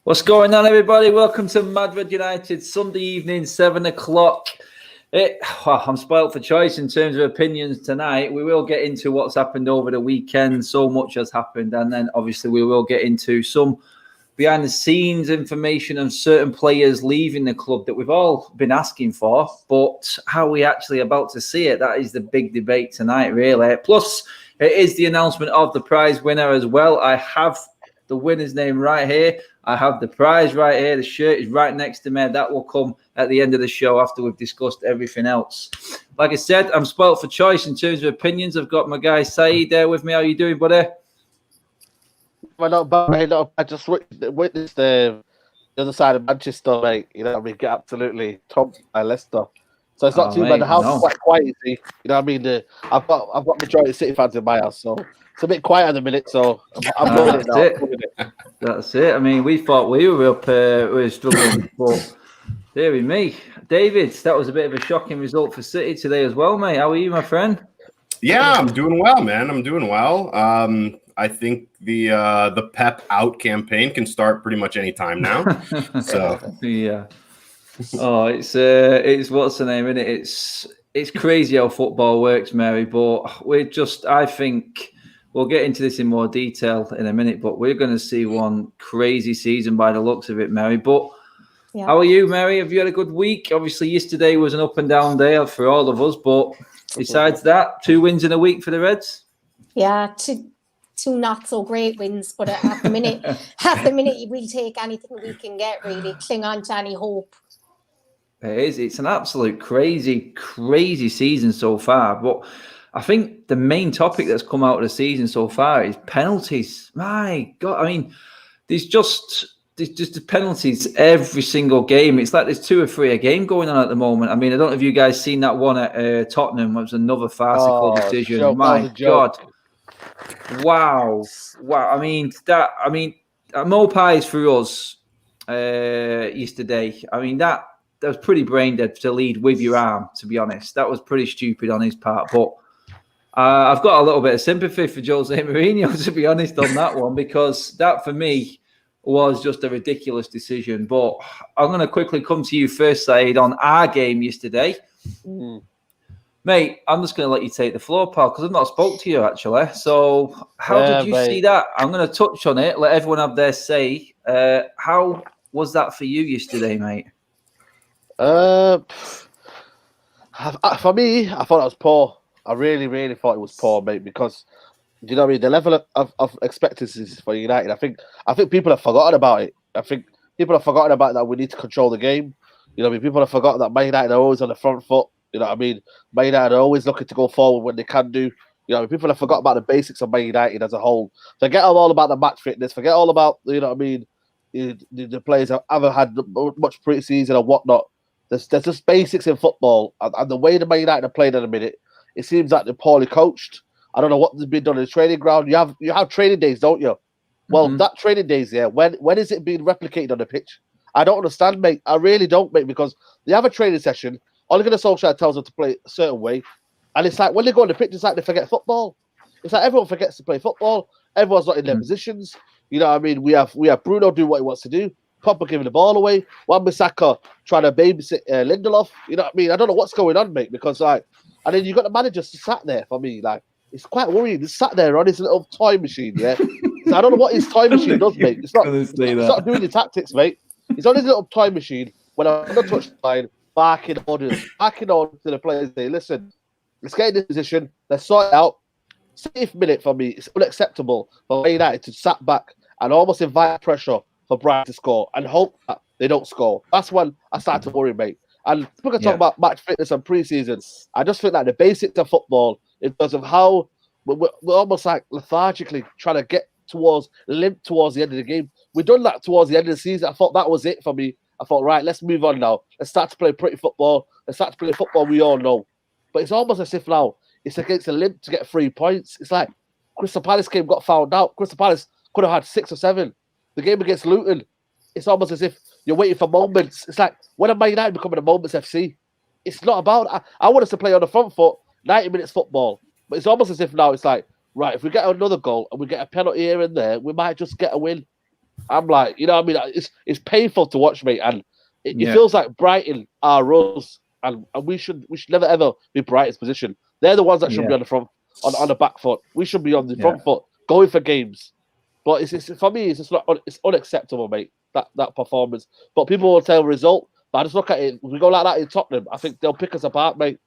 What's going on, everybody? Welcome to Madrid United, Sunday evening, 7 o'clock. I'm spoilt for choice in terms of opinions tonight. We will get into what's happened over the weekend. So much has happened. And then, obviously, we will get into some behind-the-scenes information on certain players leaving the club that we've all been asking for. But how we actually about to see it, that is the big debate tonight, really. Plus, it is the announcement of the prize winner as well. I have the winner's name right here. I have the prize right here. The shirt is right next to me. That will come at the end of the show after we've discussed everything else. Like I said, I'm spoilt for choice in terms of opinions. I've got my guy Saeed there with me. How you doing, buddy? Well, not bad, mate. I just witnessed the other side of Manchester, mate. You know what I mean? Get absolutely thumped by Leicester. So it's not too bad. The house is quite quiet, you see. You know what I mean? I've got majority of City fans in my house, so it's a bit quiet at the minute. So I'm loving it now. That's it. I mean, we thought we were up, we were struggling, but dearie me, David, that was a bit of a shocking result for City today as well, mate. How are you, my friend? Yeah, I'm doing well, man. I'm doing well. I think the Pep out campaign can start pretty much any time now. So yeah. Oh, it's what's the name, isn't it? It's crazy how football works, Mary. But I think we'll get into this in more detail in a minute. But we're going to see one crazy season by the looks of it, Mary. But yeah. How are you, Mary? Have you had a good week? Obviously, yesterday was an up and down day for all of us. But besides that, 2 wins in a week for the Reds. Yeah, two not so great wins, but at the minute, we'll take anything we can get. Really, cling on to any hope. It is. It's an absolute crazy season so far. But I think the main topic that's come out of the season so far is penalties. My God, I mean, there's just the penalties every single game. It's like there's 2 or 3 a game going on at the moment. I mean, I don't know if you guys seen that one at Tottenham. It was another farcical decision. My God. Wow. I mean, Mopai for us yesterday. I mean, that was pretty brain dead to lead with your arm, to be honest. That was pretty stupid on his part. But I've got a little bit of sympathy for Jose Mourinho, to be honest, on that one, because that, for me, was just a ridiculous decision. But I'm going to quickly come to you first, Saeed, on our game yesterday. Mate, I'm just going to let you take the floor, pal, because I've not spoke to you, actually. So how did you see that? I'm going to touch on it, let everyone have their say. How was that for you yesterday, mate? For me, I thought it was poor. I really, really thought it was poor, mate, because, you know what I mean, the level of expectancies for United, I think people have forgotten about it. I think people have forgotten about that we need to control the game. You know what I mean? People have forgotten that Man United are always on the front foot. You know what I mean? Man United are always looking to go forward when they can do. You know, people have forgotten about the basics of Man United as a whole. Forget all about the match fitness. Forget all about, you know what I mean, the players haven't had much pre-season or whatnot. There's just basics in football, and the way the Man United are playing in a minute, it seems like they're poorly coached. I don't know what has been done in the training ground. You have training days, don't you? Well, that training days, yeah. When is it being replicated on the pitch? I don't understand, mate. I really don't, mate, because they have a training session. Ole Gunnar Solskjaer tells them to play a certain way, and it's like when they go on the pitch, it's like they forget football. It's like everyone forgets to play football. Everyone's not in their positions. You know what I mean? We have Bruno do what he wants to do. Pogba giving the ball away. Wan-Bissaka trying to babysit Lindelof. You know what I mean? I don't know what's going on, mate, because and then you got the manager sat there for me. Like, it's quite worrying. He's sat there on his little toy machine, yeah? So I don't know what his toy machine does, mate. It's not doing the tactics, mate. He's on his little toy machine when I'm on the touchline, barking orders to the players. Say, listen, let's get in this position. Let's sort it out. 6th minute for me, it's unacceptable for Man United to sat back and almost invite pressure for Brighton to score and hope that they don't score. That's when I start to worry, mate. And we're going to talk about match fitness and pre-season. I just think that the basics of football, in terms of how we're almost like lethargically trying to limp towards the end of the game. We've done that towards the end of the season. I thought that was it for me. I thought, right, let's move on now. Let's start to play pretty football. Let's start to play football we all know. But it's almost as if now it's against a limp to get 3 points. It's like Crystal Palace game got found out. Crystal Palace could have had 6 or 7. The game against Luton, it's almost as if you're waiting for moments. It's like, when am Man United becoming a Moments FC? It's not about... I want us to play on the front foot, 90 minutes football. But it's almost as if now it's like, right, if we get another goal and we get a penalty here and there, we might just get a win. I'm like, you know what I mean? It's painful to watch, mate, and it feels like Brighton are us, and we should never ever be Brighton's position. They're the ones that should be on the front, on the back foot. We should be on the front foot, going for games. But it's for me, it's just not. It's unacceptable, mate. That performance. But people will tell result. But I just look at it. If we go like that in Tottenham, I think they'll pick us apart, mate.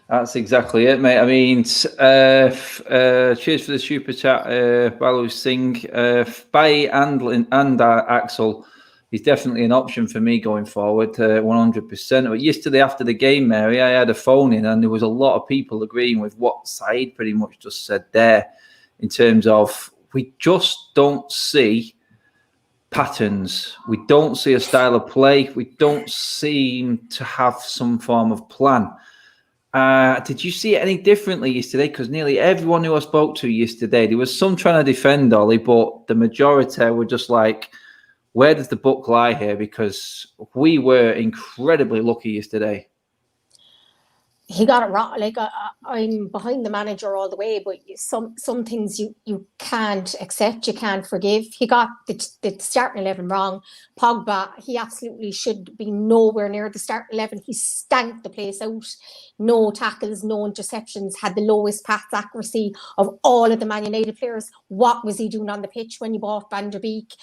That's exactly it, mate. I mean, cheers for the super chat, Balu Singh. Bailly and Axel, he's definitely an option for me going forward, 100%. But yesterday after the game, Mary, I had a phone in, and there was a lot of people agreeing with what Saeed pretty much just said there, in terms of we just don't see patterns. We don't see a style of play. We don't seem to have some form of plan. Did you see it any differently yesterday? Because nearly everyone who I spoke to yesterday, there was some trying to defend Ollie, but the majority were just like, where does the book lie here? Because we were incredibly lucky yesterday. He got it wrong. Like I'm behind the manager all the way, but some things you can't accept, you can't forgive. He got the starting 11 wrong. Pogba, he absolutely should be nowhere near the starting 11. He stanked the place out. No tackles, no interceptions. Had the lowest pass accuracy of all of the Man United players. What was he doing on the pitch when he bought Van der Beek?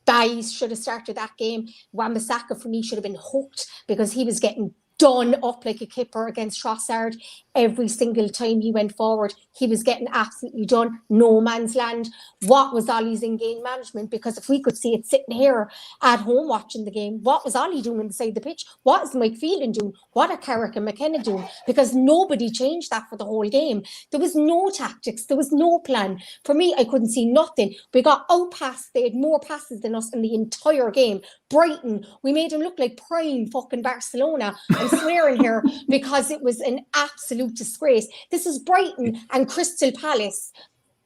Bailly should have started that game. Wan-Bissaka for me should have been hooked because he was getting done up like a kipper against Solskjaer. Every single time he went forward, he was getting absolutely done. No man's land. What was Ollie's in-game management? Because if we could see it sitting here at home watching the game, what was Ollie doing inside the pitch? What is Mike Phelan doing? What are Carrick and McKenna doing? Because nobody changed that for the whole game. There was no tactics. There was no plan. For me, I couldn't see nothing. We got outpassed. They had more passes than us in the entire game. Brighton, we made them look like prime fucking Barcelona. I'm swearing here because it was an absolute disgrace. This is Brighton and Crystal Palace,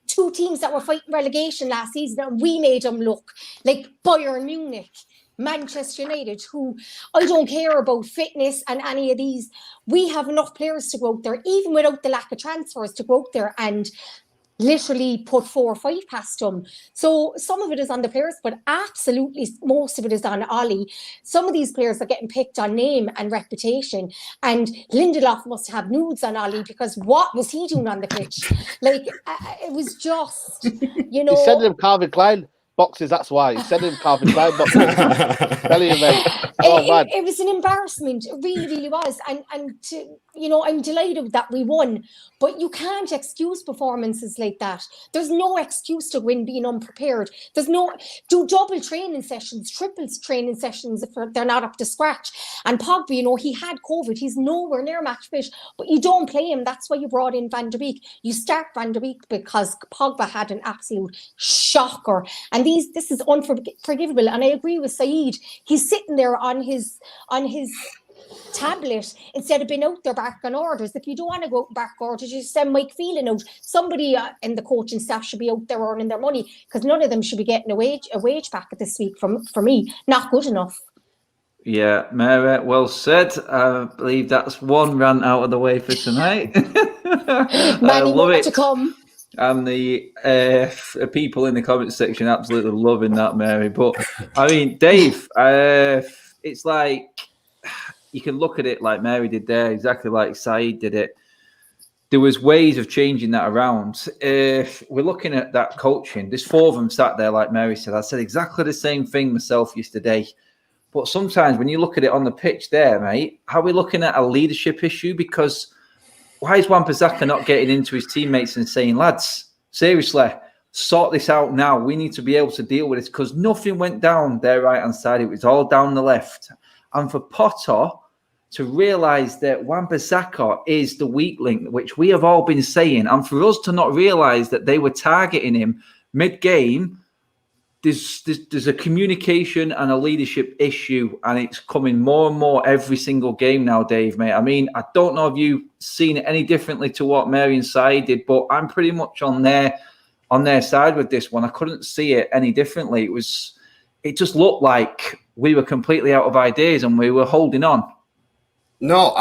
two teams that were fighting relegation last season, and we made them look like Bayern Munich, Manchester United, who I don't care about fitness and any of these. We have enough players to go out there, even without the lack of transfers, to go out there and literally put 4 or 5 past them. So some of it is on the players, but absolutely most of it is on Ollie. Some of these players are getting picked on name and reputation, and Lindelof must have nudes on Ollie because what was he doing on the pitch? Like, it was just, you know. He sent him Calvin Klein boxes, that's why. He sent him Calvin Klein boxes. Tell you, mate. It was an embarrassment. It really, really was. And to, you know, I'm delighted that we won, but you can't excuse performances like that. There's no excuse to win being unprepared. There's no, do double training sessions, triples training sessions if they're not up to scratch. And Pogba, you know, he had COVID. He's nowhere near match fit, but you don't play him. That's why you brought in Van der Beek. You start Van der Beek because Pogba had an absolute shocker. And this is unforgivable. And I agree with Saeed. He's sitting there on his tablet instead of being out there back on orders. If you don't want to go back orders, you send Mike Phelan out. Somebody in the coaching staff should be out there earning their money, because none of them should be getting a wage back this week. For me, not good enough. Yeah, Mary, well said. I believe that's one rant out of the way for tonight. Many more to come. And the people in the comment section absolutely loving that, Mary. But I mean, Dave, it's like you can look at it like Mary did there, exactly like Saeed did it. There was ways of changing that around. If we're looking at that coaching, there's 4 of them sat there, like Mary said. I said exactly the same thing myself yesterday. But sometimes when you look at it on the pitch there, mate, are we looking at a leadership issue? Because why is Wan-Bissaka not getting into his teammates and saying, lads, seriously, sort this out now. We need to be able to deal with this, because nothing went down their right-hand side. It was all down the left. And for Potter to realise that Wan-Bissaka is the weak link, which we have all been saying, and for us to not realise that they were targeting him mid-game, there's a communication and a leadership issue, and it's coming more and more every single game now, Dave, mate. I mean, I don't know if you've seen it any differently to what Mary and Saeed did, but I'm pretty much on their side with this one. I couldn't see it any differently. It just looked like we were completely out of ideas and we were holding on. No,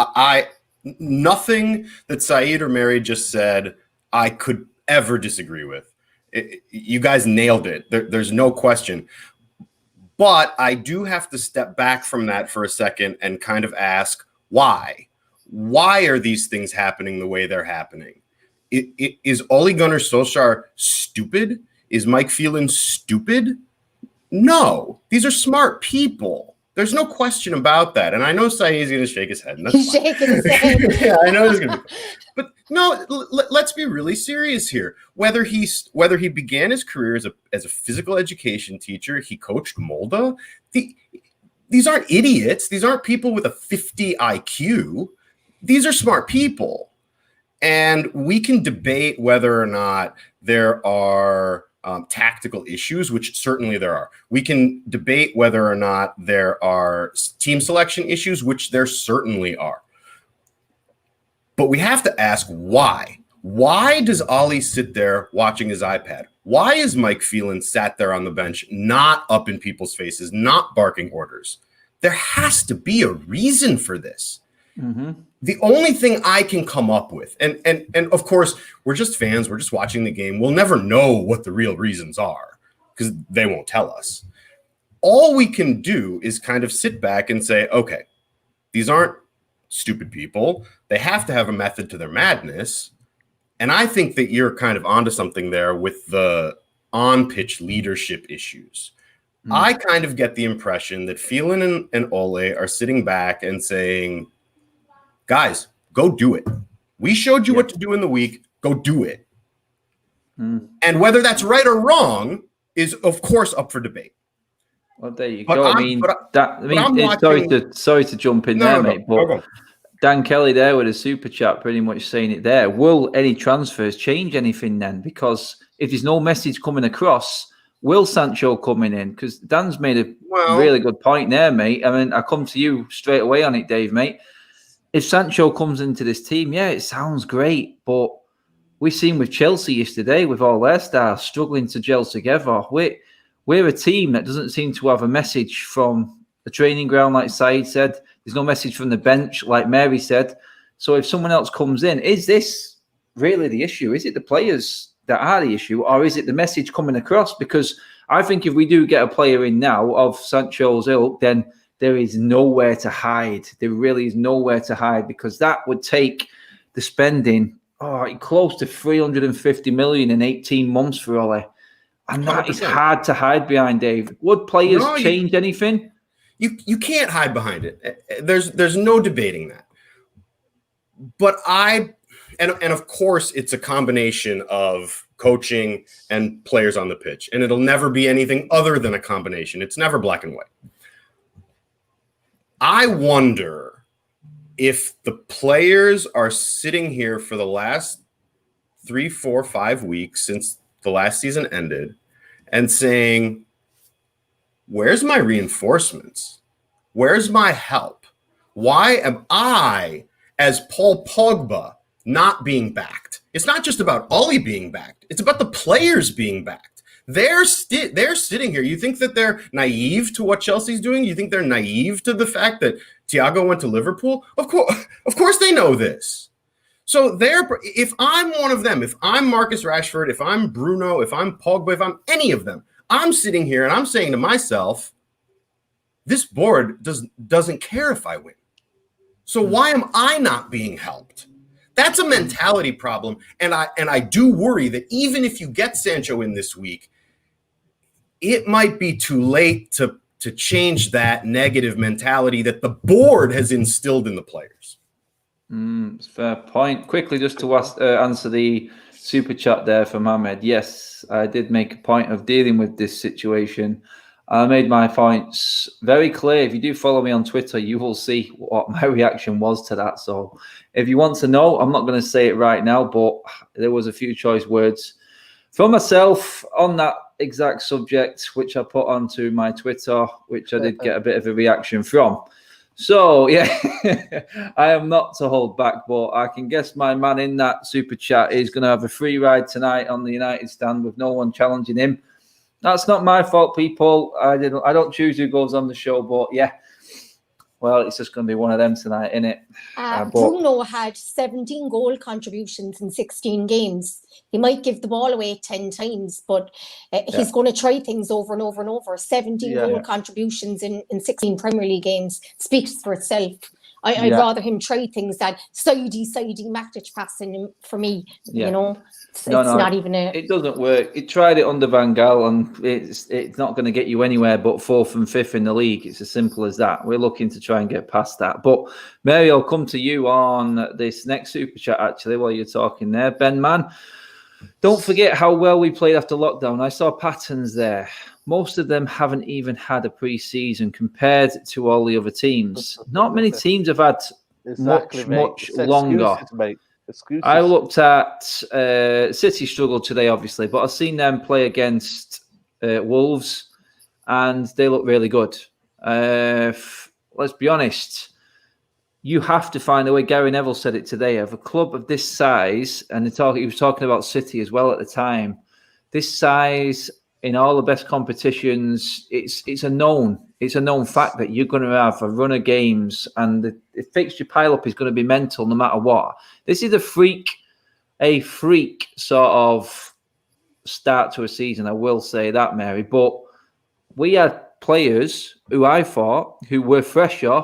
nothing that Saeed or Mary just said I could ever disagree with. You guys nailed it. There's no question. But I do have to step back from that for a second and kind of ask, why? Why are these things happening the way they're happening? Is Ole Gunnar Solskjaer stupid? Is Mike Phelan stupid? No. These are smart people. There's no question about that. And I know Saeed's going to shake his head. And that's He's shaking his head. yeah, I know he's going to be. But no, let's be really serious here. Whether he began his career as a physical education teacher, he coached Molde. These aren't idiots. These aren't people with a 50 IQ. These are smart people. And we can debate whether or not there are tactical issues, which certainly there are. We can debate whether or not there are team selection issues, which there certainly are. But we have to ask why. Why does Ollie sit there watching his iPad? Why is Mike Phelan sat there on the bench, not up in people's faces, not barking orders? There has to be a reason for this. Mm-hmm. The only thing I can come up with, and of course, we're just fans, we're just watching the game. We'll never know what the real reasons are because they won't tell us. All we can do is kind of sit back and say, okay, these aren't stupid people. They have to have a method to their madness. And I think that you're kind of onto something there with the on-pitch leadership issues. I kind of get the impression that Phelan and Ole are sitting back and saying, guys, go do it. We showed you what to do in the week. Go do it. And whether that's right or wrong is, of course, up for debate. Well, there you go. Sorry to jump in there, mate. But Dan Kelly there with a super chat pretty much saying it there. Will any transfers change anything then? Because if there's no message coming across, will Sancho coming in? Because Dan's made a really good point there, mate. I mean, I come to you straight away on it, Dave, mate. If Sancho comes into this team, yeah, it sounds great, but we've seen with Chelsea yesterday, with all their stars struggling to gel together. We're a team that doesn't seem to have a message from the training ground, like Saeed said. There's no message from the bench, like Mary said. So if someone else comes in, is this really the issue? Is it the players that are the issue, or is it the message coming across? Because I think if we do get a player in now of Sancho's ilk, then there is nowhere to hide. There really is nowhere to hide, because that would take the spending close to 350 million in 18 months for Ole. And that 100%. Is hard to hide behind, Dave. Would players change anything? You can't hide behind it. There's no debating that. But and of course, it's a combination of coaching and players on the pitch. And it'll never be anything other than a combination. It's never black and white. I wonder if the players are sitting here for the last 3, 4, 5 weeks since the last season ended and saying, where's my reinforcements? Where's my help? Why am I, as Paul Pogba, not being backed? It's not just about Ollie being backed. It's about the players being backed. They're sitting here. You think that they're naive to what Chelsea's doing? You think they're naive to the fact that Thiago went to Liverpool? Of course they know this. So if I'm one of them, if I'm Marcus Rashford, if I'm Bruno, if I'm Pogba, if I'm any of them, I'm sitting here and I'm saying to myself, this board doesn't care if I win. So why am I not being helped? That's a mentality problem. And I do worry that even if you get Sancho in this week, it might be too late to change that negative mentality that the board has instilled in the players. Fair point. Quickly, just to answer the super chat there from Ahmed. Yes, I did make a point of dealing with this situation. I made my points very clear. If you do follow me on Twitter, you will see what my reaction was to that. So if you want to know, I'm not going to say it right now, but there was a few choice words from myself on that exact subject, which I put onto my Twitter, which I did get a bit of a reaction from. So, yeah, I am not to hold back, but I can guess my man in that super chat is going to have a free ride tonight on the United stand with no one challenging him. That's not my fault, people. I don't choose who goes on the show, but yeah, well, it's just going to be one of them tonight, innit? Bruno had 17 goal contributions in 16 games. He might give the ball away 10 times, but he's going to try things over and over and over. 17 goal contributions in 16 Premier League games speaks for itself. I'd rather him try things than sidey Matic passing for me. You know, it's not even it doesn't work. He tried it under Van Gaal, and it's not going to get you anywhere but 4th and 5th in the league. It's as simple as that. We're looking to try and get past that. But Mary, I'll come to you on this next super chat actually while you're talking there. Ben Man, don't forget how well we played after lockdown. I saw patterns there. Most of them haven't even had a pre-season compared to all the other teams. Not many teams have had much longer. Excuses. I looked at City struggled today, obviously, but I've seen them play against Wolves, and they look really good. Let's be honest. You have to find a way. Gary Neville said it today. Of a club of this size, and he was talking about City as well at the time. This size in all the best competitions, it's a known fact that you're going to have a run of games, and the fixture pile up is going to be mental no matter what. This is a freak sort of start to a season. I will say that, Mary. But we had players who I thought who were fresher,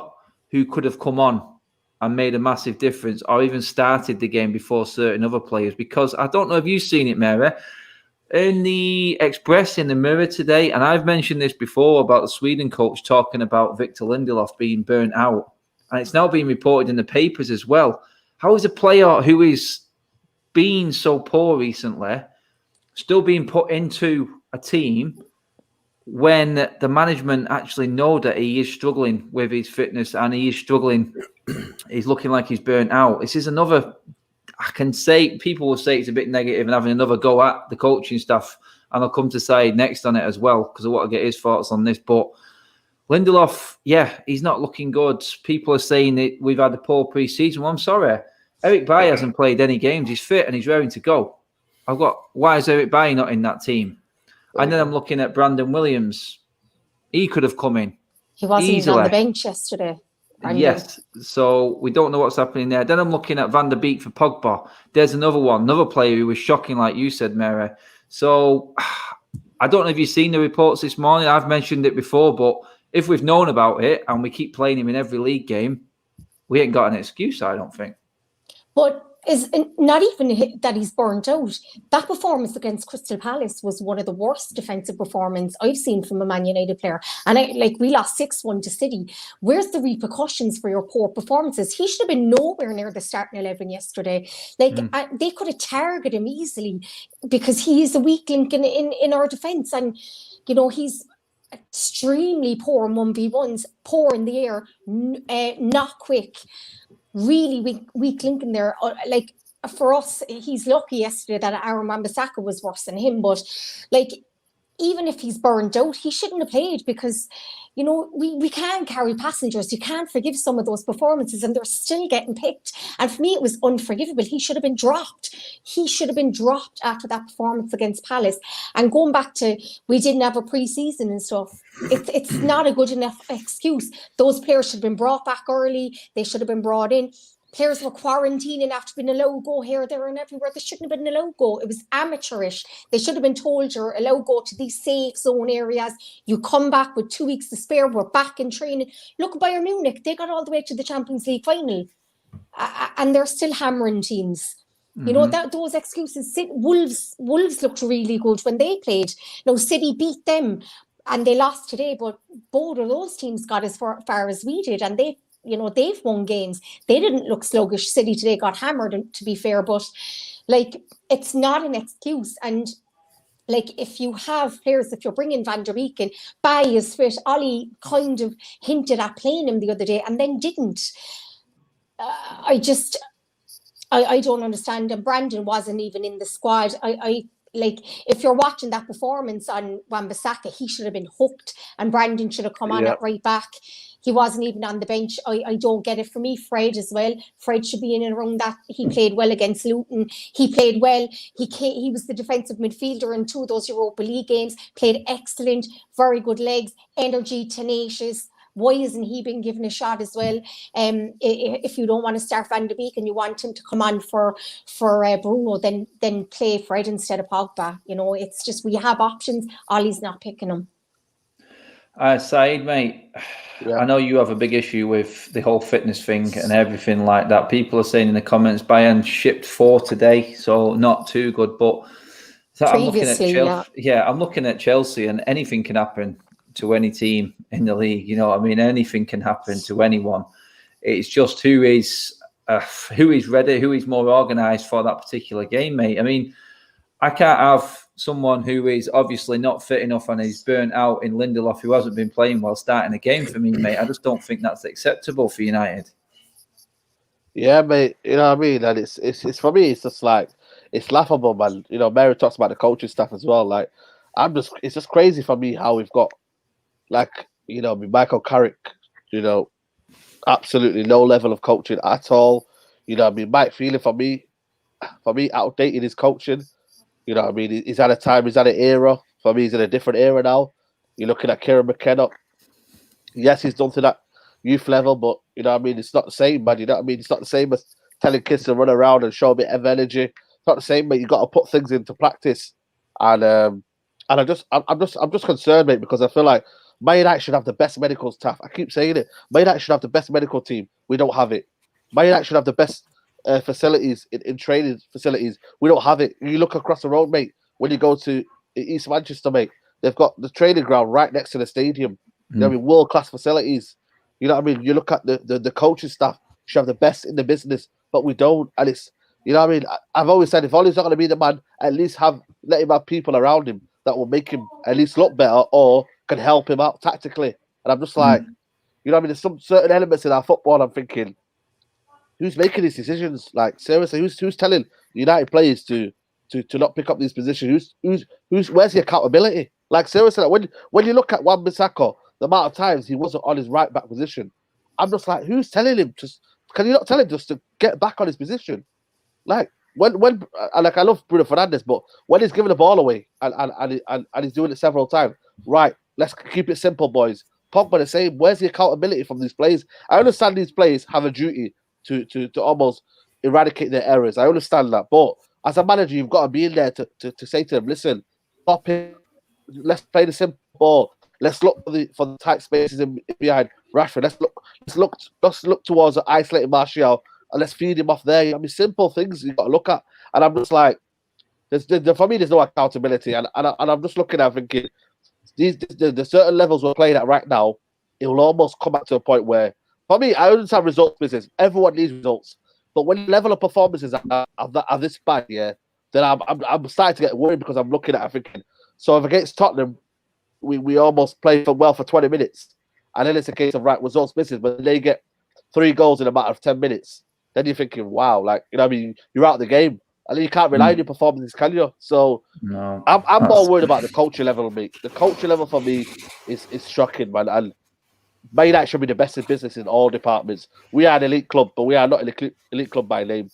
who could have come on and made a massive difference, or even started the game before certain other players. Because I don't know if you've seen it, Mary. In the Express, in the Mirror today, and I've mentioned this before about the Sweden coach talking about Victor Lindelof being burnt out, and it's now being reported in the papers as well. How is a player who is being so poor recently still being put into a team when the management actually know that he is struggling with his fitness and he is struggling? He's looking like he's burnt out. This is another... I can say people will say it's a bit negative and having another go at the coaching staff, and I'll come to say next on it as well because I want to get his thoughts on this. But Lindelof, he's not looking good. People are saying that we've had a poor pre-season. Well, I'm sorry, Eric Bailly hasn't played any games. He's fit and he's raring to go. Why is Eric Bailly not in that team? And then I'm looking at Brandon Williams. He could have come in. He wasn't even on the bench yesterday. Yes, so we don't know what's happening there. Then I'm looking at Van der Beek for Pogba. There's another player who was shocking, like you said, Mary. So I don't know if you've seen the reports this morning. I've mentioned it before, but if we've known about it and we keep playing him in every league game, we ain't got an excuse, I don't think. But is not even that he's burnt out. That performance against Crystal Palace was one of the worst defensive performances I've seen from a Man United player. And we lost 6-1 to City. Where's the repercussions for your poor performances? He should have been nowhere near the starting 11 yesterday. They could have targeted him easily because he is a weak link in our defence. And, you know, he's extremely poor in 1v1s, poor in the air, not quick. Really weak link in there. For us, he's lucky yesterday that Aaron Wan-Bissaka was worse than him. But even if he's burned out, he shouldn't have played because, you know, we can't carry passengers. You can't forgive some of those performances and they're still getting picked. And for me, it was unforgivable. He should have been dropped. He should have been dropped after that performance against Palace. And going back to, we didn't have a pre-season and stuff. It's not a good enough excuse. Those players should have been brought back early. They should have been brought in. Players were quarantining after being allowed go here, there and everywhere. They shouldn't have been allowed go. It was amateurish. They should have been told you're allowed go to these safe zone areas. You come back with 2 weeks to spare. We're back in training. Look, Bayern Munich, they got all the way to the Champions League final. And they're still hammering teams. Mm-hmm. You know, those excuses. Wolves looked really good when they played. Now, City beat them and they lost today, but both of those teams got as far as we did, and they've won games. They didn't look sluggish. City today got hammered, to be fair, but it's not an excuse. And if you have players, if you're bringing Van der Beek in, Bailly is fit. Ollie kind of hinted at playing him the other day and then didn't. I don't understand. And Brandon wasn't even in the squad. If you're watching that performance on Wan-Bissaka, he should have been hooked and Brandon should have come on at right back. He wasn't even on the bench. I don't get it. For me, Fred as well. Fred should be in and around that. He played well against Luton. He played well. He was the defensive midfielder in 2 of those Europa League games. Played excellent, very good legs, energy, tenacious, Why isn't he being given a shot as well? If you don't want to start Van de Beek and you want him to come on for Bruno, then play Fred instead of Pogba. You know, it's just we have options. Ollie's not picking them. Saeed, mate, Yeah. I know you have a big issue with the whole fitness thing and everything like that. People are saying in the comments, Bayern shipped 4 today, so not too good. But I'm looking at Chelsea. Yeah, I'm looking at Chelsea, and anything can happen to any team in the league. You know what I mean? Anything can happen to anyone. It's just who is ready, who is more organised for that particular game, mate. I mean, I can't have someone who is obviously not fit enough and is burnt out in Lindelof who hasn't been playing well starting a game for me, mate. I just don't think that's acceptable for United. Yeah, mate. You know what I mean? And it's for me, it's just like, it's laughable, man. You know, Mary talks about the coaching staff as well. Like, it's just crazy for me how we've got, like, you know, Michael Carrick, you know, absolutely no level of coaching at all. You know what I mean? Mike Phelan, for me, outdated his coaching. You know what I mean? He's had a time, he's had an era. For me, he's in a different era now. You're looking at Kieran McKenna. Yes, he's done to that youth level, but, you know what I mean? It's not the same, man. You know what I mean? It's not the same as telling kids to run around and show a bit of energy. It's not the same, mate. You got to put things into practice. And I'm just concerned, mate, because I feel like Man United should have the best medical staff. I keep saying it. Man United should have the best medical team. We don't have it. Man United should have the best facilities in training facilities. We don't have it. You look across the road, mate. When you go to East Manchester, mate, they've got the training ground right next to the stadium. You know what I mean? World-class facilities. You know what I mean? You look at the coaching staff should have the best in the business, but we don't. And it's, you know what I mean? I've always said, if Ollie's not going to be the man, at least let him have people around him that will make him at least look better or can help him out tactically. And I'm just like, you know what I mean? There's some certain elements in our football I'm thinking, who's making these decisions? Like, seriously, who's telling United players to not pick up these positions? Where's the accountability? Like, seriously, like when you look at Wan-Bissaka, the amount of times he wasn't on his right back position, I'm just like, who's telling him can you not tell him just to get back on his position? Like, when like, I love Bruno Fernandes, but when he's giving the ball away and he's doing it several times, right, let's keep it simple, boys. Pogba the same. Where's the accountability from these players? I understand these players have a duty to almost eradicate their errors. I understand that. But as a manager, you've got to be in there to say to them, listen, stop it. Let's play the simple ball. Let's look for the tight spaces in behind Rashford. Let's look towards the isolated Martial and let's feed him off there. I mean, simple things you've got to look at. And I'm just like, for me, there's no accountability. And I'm just looking at thinking, the certain levels we're playing at right now, it will almost come back to a point where, for me, I understand results business. Everyone needs results. But when level of performances are this bad, yeah, then I'm starting to get worried because I'm looking at it thinking, so if against Tottenham, we almost play well for 20 minutes. And then it's a case of, right, results business, but they get 3 goals in a matter of 10 minutes. Then you're thinking, wow, like, you know what I mean? You're out of the game. And then you can't rely on your performances, can you? So no, I'm more worried about the culture level, mate. The culture level for me is shocking, man. And Man United should be the best in business in all departments. We are an elite club, but we are not an elite club by name.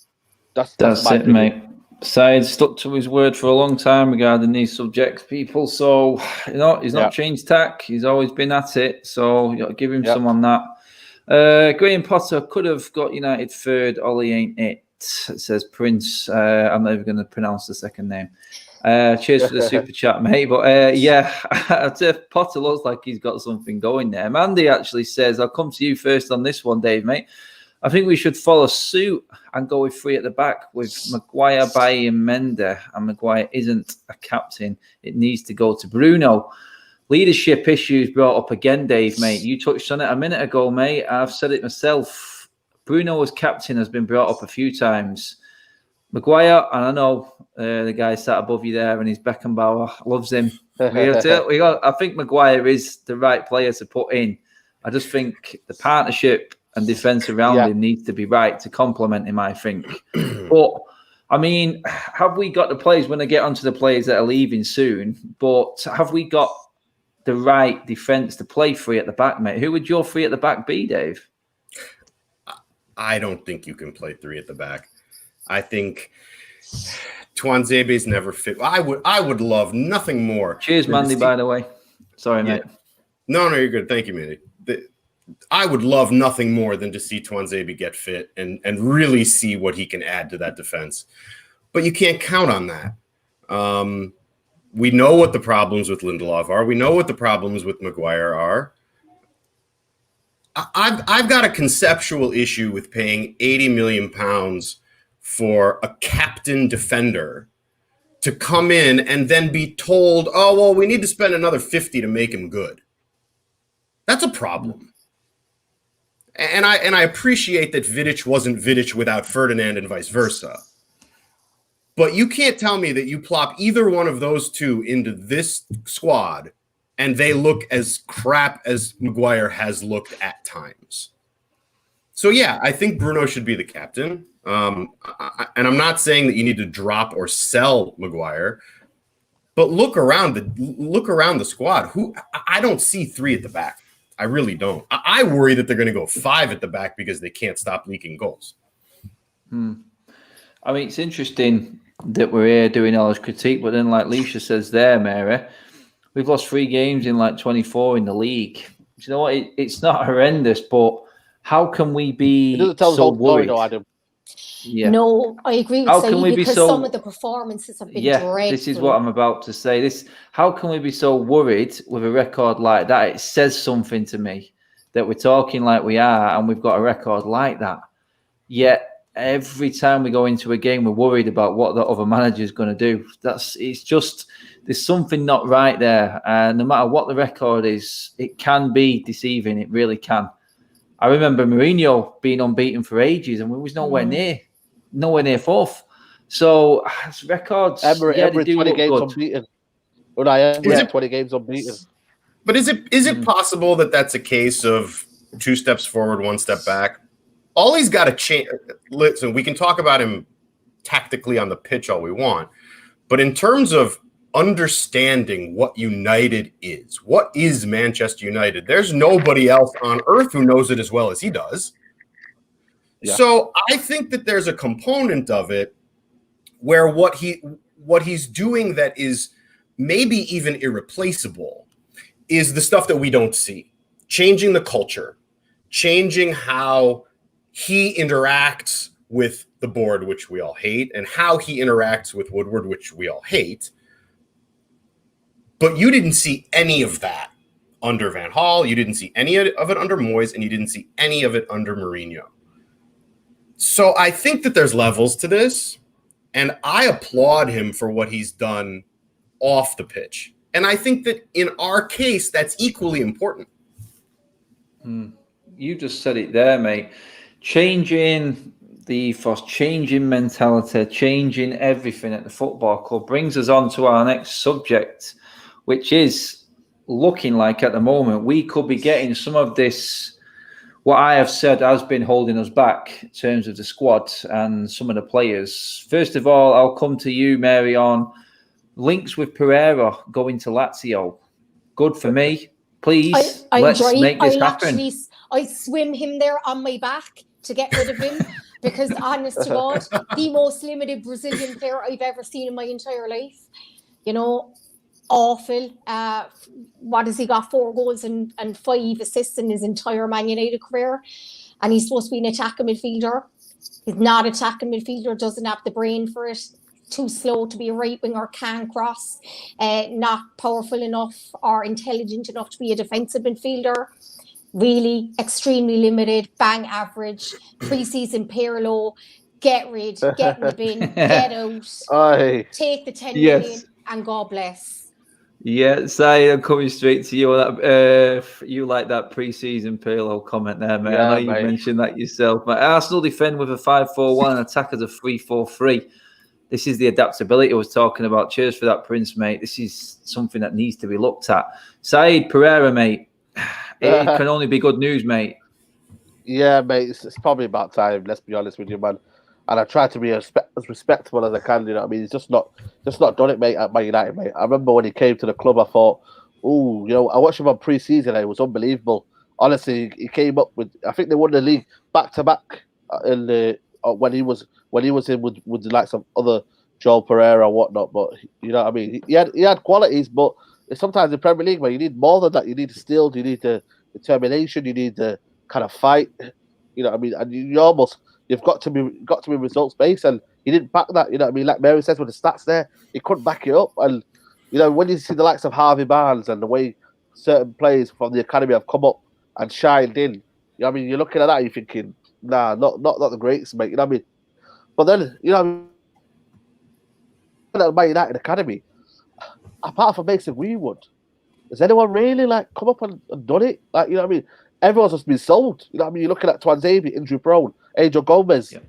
That's it, opinion. Mate. Said stuck to his word for a long time regarding these subjects, people. So, you know, he's not changed tack. He's always been at it. So, you got to give him some on that. Graham Potter could have got United third. Ollie ain't it. It says Prince. I'm never going to pronounce the second name. Cheers for the super chat, mate. But yeah, Potter looks like he's got something going there. Mandy actually says, I'll come to you first on this one, Dave, mate. I think we should follow suit and go with 3 at the back with Maguire, Bailly and Mendes. And Maguire isn't a captain. It needs to go to Bruno. Leadership issues brought up again, Dave, mate. You touched on it a minute ago, mate. I've said it myself. Bruno as captain has been brought up a few times. Maguire, and I know the guy sat above you there and he's Beckenbauer, loves him. I think Maguire is the right player to put in. I just think the partnership and defence around him needs to be right to complement him, I think. But, I mean, have we got the players, when I get onto the players that are leaving soon, but have we got the right defence to play 3 at the back, mate? Who would your 3 at the back be, Dave? I don't think you can play 3 at the back. I think Tuanzebe's never fit. I would love nothing more. Cheers, Mandy, by the way. Sorry, mate. No, you're good. Thank you, Mandy. I would love nothing more than to see Tuanzebe get fit and really see what he can add to that defense. But you can't count on that. We know what the problems with Lindelof are. We know what the problems with Maguire are. I've got a conceptual issue with paying £80 million for a captain defender to come in and then be told, oh, well, we need to spend another 50 to make him good. That's a problem. And I appreciate that Vidic wasn't Vidic without Ferdinand and vice versa. But you can't tell me that you plop either one of those two into this squad and they look as crap as Maguire has looked at times. So, yeah, I think Bruno should be the captain. And I'm not saying that you need to drop or sell Maguire, but look around the squad. I don't see 3 at the back. I really don't. I worry that they're going to go 5 at the back because they can't stop leaking goals. I mean, it's interesting that we're here doing all this critique, but then, like Leisha says there, Mary, we've lost 3 games in like 24 in the league. You know what? It's not horrendous, but how can we be so worried? Adam. Yeah. No, I agree with Saeed because some of the performances have been dreadful. This is what I'm about to say. How can we be so worried with a record like that? It says something to me that we're talking like we are and we've got a record like that. Yet every time we go into a game, we're worried about what the other manager is going to do. It's just there's something not right there. And no matter what the record is, it can be deceiving. It really can. I remember Mourinho being unbeaten for ages and we was nowhere near 4th. So records, every 20 games unbeaten. 20 games unbeaten. But is it possible that that's a case of 2 steps forward, 1 step back? All he's got to change. Listen, we can talk about him tactically on the pitch all we want, but in terms of understanding what United is, what is Manchester United, there's nobody else on earth who knows it as well as he does. Yeah. So I think that there's a component of it where what he's doing that is maybe even irreplaceable is the stuff that we don't see. Changing the culture, changing how he interacts with the board, which we all hate, and how he interacts with Woodward, which we all hate. But you didn't see any of that under Van Gaal. You didn't see any of it under Moyes, and you didn't see any of it under Mourinho. So I think that there's levels to this, and I applaud him for what he's done off the pitch. And I think that in our case, that's equally important. You just said it there, mate. Changing the ethos, changing mentality, changing everything at the football club brings us on to our next subject, which is looking like at the moment we could be getting some of this, what I have said has been holding us back in terms of the squad and some of the players. First of all, I'll come to you, Mary, on links with Pereira going to Lazio. Good for me. Please, let's make this happen. I swim him there on my back to get rid of him because, honest to God, the most limited Brazilian player I've ever seen in my entire life. You know, awful. What has he got? 4 goals and 5 assists in his entire Man United career. And he's supposed to be an attacking midfielder. He's not an attacking midfielder, doesn't have the brain for it. Too slow to be a right winger, can't cross, not powerful enough or intelligent enough to be a defensive midfielder. Really extremely limited, bang average, pre-season Pirlo, get in the bin, get out, take the 10 million and God bless. Yeah, Sai, I'm coming straight to you. You like that pre-season Pirlo comment there, mate. I know you mentioned that yourself. But Arsenal defend with a 5-4-1 and attack as a 3-4-3. This is the adaptability I was talking about. Cheers for that, Prince, mate. This is something that needs to be looked at. Saeed Pereira, mate. It can only be good news, mate. Yeah, mate. It's probably about time. Let's be honest with you, man. And I try to be as respectable as I can. You know what I mean? He's just not done it, mate. At Man United, mate. I remember when he came to the club, I thought, oh, you know, I watched him on pre-season. And it was unbelievable. Honestly, he came up with. I think they won the league back to back in the when he was in with the likes of other Joel Pereira and whatnot. But you know what I mean? He had qualities, but sometimes in Premier League, man, you need more than that. You need skills. You need to determination. You need the kind of fight. You know what I mean? And you've got to be results based, and he didn't back that. You know what I mean? Like Mary says, with the stats there, he couldn't back it up. And you know, when you see the likes of Harvey Barnes and the way certain players from the academy have come up and shined in, you know what I mean? You're looking at that, you're thinking, nah, not the greats, mate. You know what I mean? But then, you know, at Man United academy, apart from Mason Greenwood, has anyone really like come up and done it? Like, you know what I mean? Everyone's just been sold. You know what I mean? You're looking at Twanzebe, injury prone, Angel Gomez, you know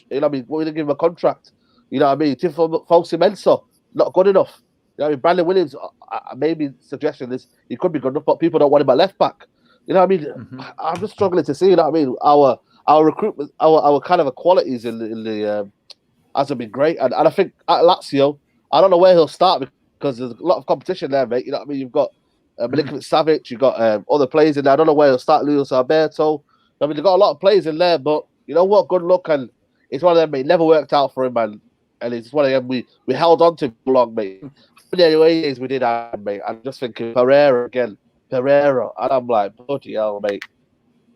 what I mean? We're gonna give him a contract. You know what I mean? Fosu Mensah, not good enough. You know what I mean? Bradley Williams, maybe suggestion is he could be good enough, but people don't want him at left back. You know what I mean? I'm just struggling to see, you know what I mean? Our recruitment, our kind of qualities in the hasn't been great. And I think at Lazio, I don't know where he'll start because there's a lot of competition there, mate. You know what I mean? You've got Milinkovic Savic, you've got other players in there. I don't know where he'll start, Luis Alberto. I mean, they've got a lot of players in there, but you know what? Good luck. And it's one of them, mate. It never worked out for him, man. And it's one of them we held on to for long, mate. Anyways, we did that, mate. I'm just thinking Pereira again. And I'm like, bloody hell, mate.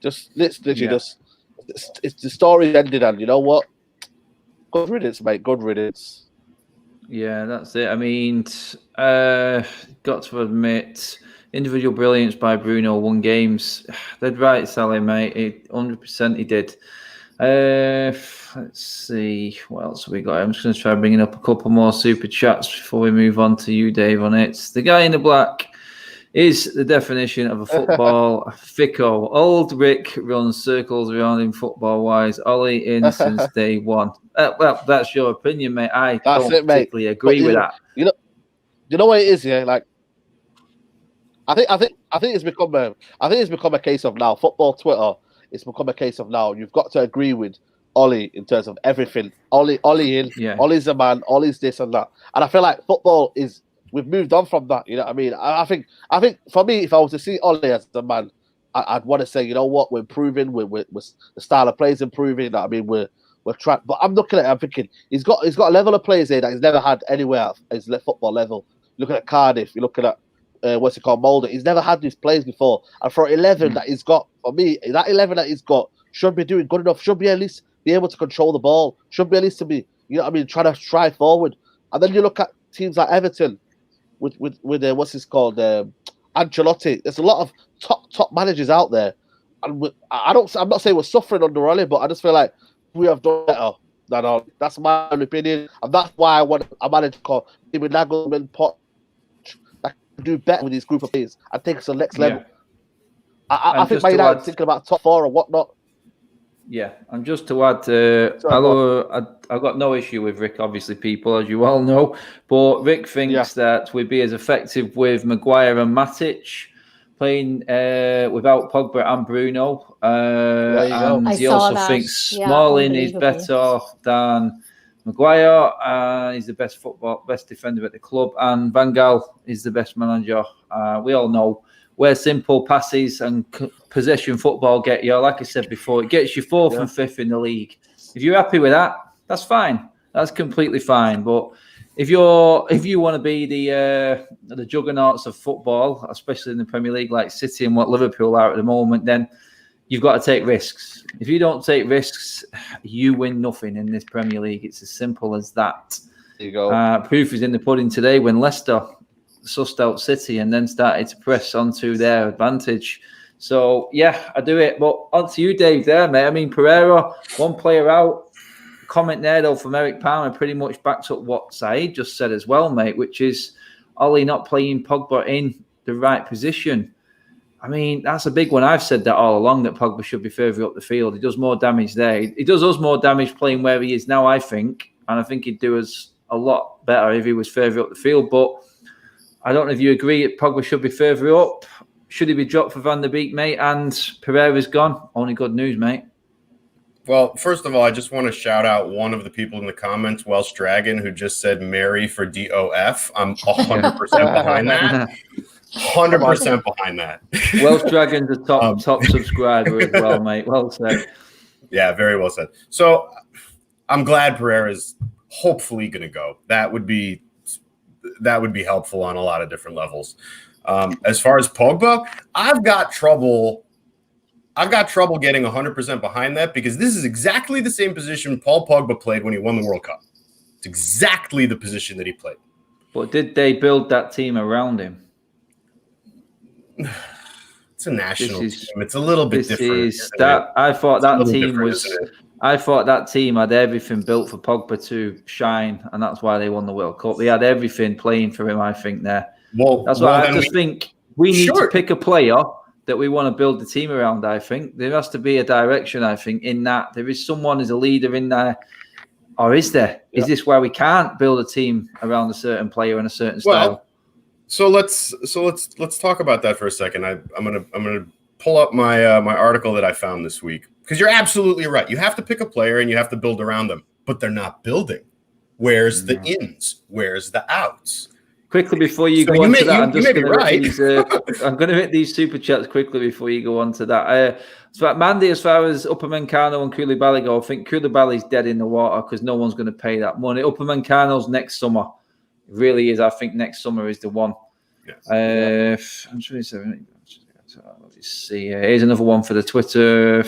Just literally it's the story ended, and you know what? Good riddance, mate. Good riddance. Yeah, that's it. I mean, got to admit, individual brilliance by Bruno won games. They'd right, Sally, mate. 100% he did. Let's see what else have we got. I'm just going to try bringing up a couple more super chats before we move on to you, Dave. On it, the guy in the black is the definition of a football Fico. Old Rick runs circles around him football-wise. Ollie in since day one. Well, that's your opinion, mate. I don't particularly agree with that. You know what it is, yeah. Like, I think it's become a case of now football Twitter. It's become a case of now you've got to agree with Ollie in terms of everything. Ollie in. Yeah. Ollie's the man. Ollie's this and that. And I feel like football is. We've moved on from that, you know what I mean? I think for me, if I was to see Ollie as the man, I'd want to say, you know what, we're improving, we're the style of play is improving. You know what I mean, we're trying. But I'm looking at it, I'm thinking he's got a level of players here that he's never had anywhere at his football level. Looking at Cardiff, you're looking at what's it called, Mulder. He's never had these players before, and for 11 that he's got, for me, that 11 that he's got should be doing good enough. Should be at least be able to control the ball. Should be at least to be, you know what I mean, trying to strive forward. And then you look at teams like Everton. With what's this called, Ancelotti. There's a lot of top managers out there, and I'm not saying we're suffering under Ollie, but I just feel like we have done better than Ollie. That's my opinion, and that's why I want a manager called with Nagelman, Poch that can do better with this group of players and take us to the next level. I think Man United thinking about top four or whatnot. Yeah, and just to add, I've got no issue with Rick, obviously, people, as you all know, but Rick thinks that we'd be as effective with Maguire and Matic playing without Pogba and Bruno. And he also thinks Smalling is better than Maguire, and he's the best defender at the club, and Van Gaal is the best manager. We all know where simple passes and possession football get you. Like I said before, it gets you fourth and fifth in the league. If you're happy with that, that's fine. That's completely fine. But if you want to be the juggernauts of football, especially in the Premier League, like City and what Liverpool are at the moment, then you've got to take risks. If you don't take risks, you win nothing in this Premier League. It's as simple as that. There you go. Proof is in the pudding today when Leicester sussed out City and then started to press onto their advantage. So, yeah, I do it. But on to you, Dave, there, mate. I mean, Pereira, one player out. Comment there, though, from Eric Palmer pretty much backs up what Saeed just said as well, mate, which is Ollie not playing Pogba in the right position. I mean, that's a big one. I've said that all along, that Pogba should be further up the field. He does more damage there. He does us more damage playing where he is now, I think. And I think he'd do us a lot better if he was further up the field. But I don't know if you agree that Pogba should be further up. Should he be dropped for Van der Beek, mate? And Pereira's gone. Only good news, mate. Well, first of all, I just want to shout out one of the people in the comments, Welsh Dragon, who just said Mary for DOF. I'm 100% behind that. 100% behind that. Welsh Dragon's a top subscriber as well, mate. Well said. Yeah, very well said. So I'm glad Pereira's hopefully going to go. That would be helpful on a lot of different levels. As far as Pogba, I've got trouble getting 100% behind that because this is exactly the same position Paul Pogba played when he won the World Cup. It's exactly the position that he played. But did they build that team around him? It's a national team. It's a little bit different. I thought that team had everything built for Pogba to shine, and that's why they won the World Cup. They had everything playing for him, I think, there. That's why I just think we need to pick a player that we want to build the team around, I think. There has to be a direction, I think, in that. There is someone as a leader in there. Or is there? Yeah. Is this where we can't build a team around a certain player and a certain style? So let's talk about that for a second. I'm gonna pull up my my article that I found this week because you're absolutely right. You have to pick a player and you have to build around them, but they're not building. Where's the ins? Where's the outs? Quickly before you go on to that, I'm going to hit these super chats quickly before you go on to that. So Mandy, as far as Upamecano and Koulibaly go, I think Koulibaly's dead in the water because no one's going to pay that money. Upamecano's next summer. It really is. I think next summer is the one. Yes. I'm 27. Let's see. Here's another one for the Twitter.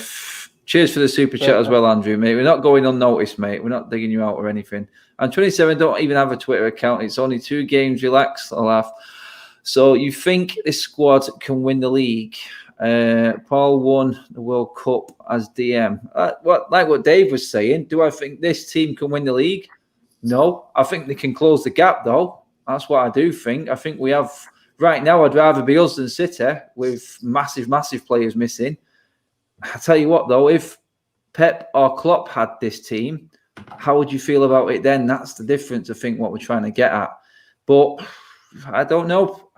Cheers for the super chat as well, Andrew, mate. We're not going unnoticed, mate. We're not digging you out or anything. I'm 27, don't even have a Twitter account. It's only 2 games. Relax, I'll laugh. So you think this squad can win the league? Paul won the World Cup as DM. What Dave was saying, do I think this team can win the league? No. I think they can close the gap, though. That's what I do think. I think we have, right now, I'd rather be us than City with massive, massive players missing. I tell you what, though, if Pep or Klopp had this team, how would you feel about it then? That's the difference, I think, what we're trying to get at. But I don't know.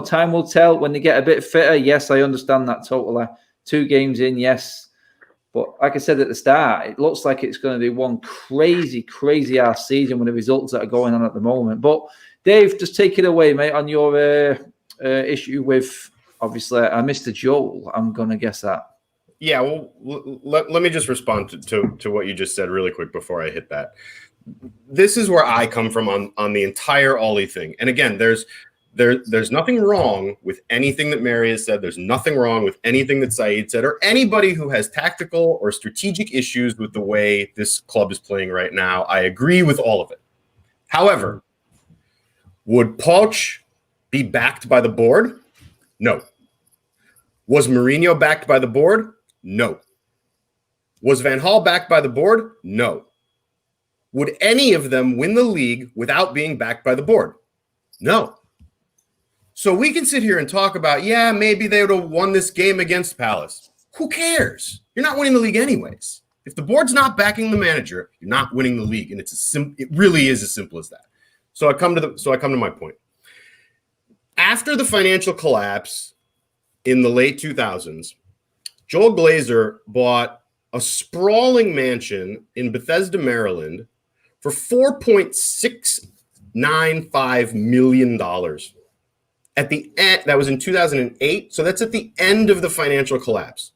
Time will tell when they get a bit fitter. Yes, I understand that totally. 2 games in, yes. But like I said at the start, it looks like it's going to be one crazy, crazy ass season with the results that are going on at the moment. But Dave, just take it away, mate, on your issue with, obviously, Mr. Joel. I'm going to guess that. Yeah, well, let me just respond to what you just said really quick before I hit that. This is where I come from on the entire Ollie thing. And again, there's nothing wrong with anything that Mary has said. There's nothing wrong with anything that Saeed said or anybody who has tactical or strategic issues with the way this club is playing right now. I agree with all of it. However, would Poch be backed by the board? No. Was Mourinho backed by the board? No. Was Van Gaal backed by the board? No. Would any of them win the league without being backed by the board? No. So we can sit here and talk about, yeah, maybe they would have won this game against Palace. Who cares? You're not winning the league anyways. If the board's not backing the manager, you're not winning the league, and it really is as simple as that. So I come to my point. After the financial collapse in the late 2000s, Joel Glazer bought a sprawling mansion in Bethesda, Maryland for $4.695 million. At the end, that was in 2008. So that's at the end of the financial collapse.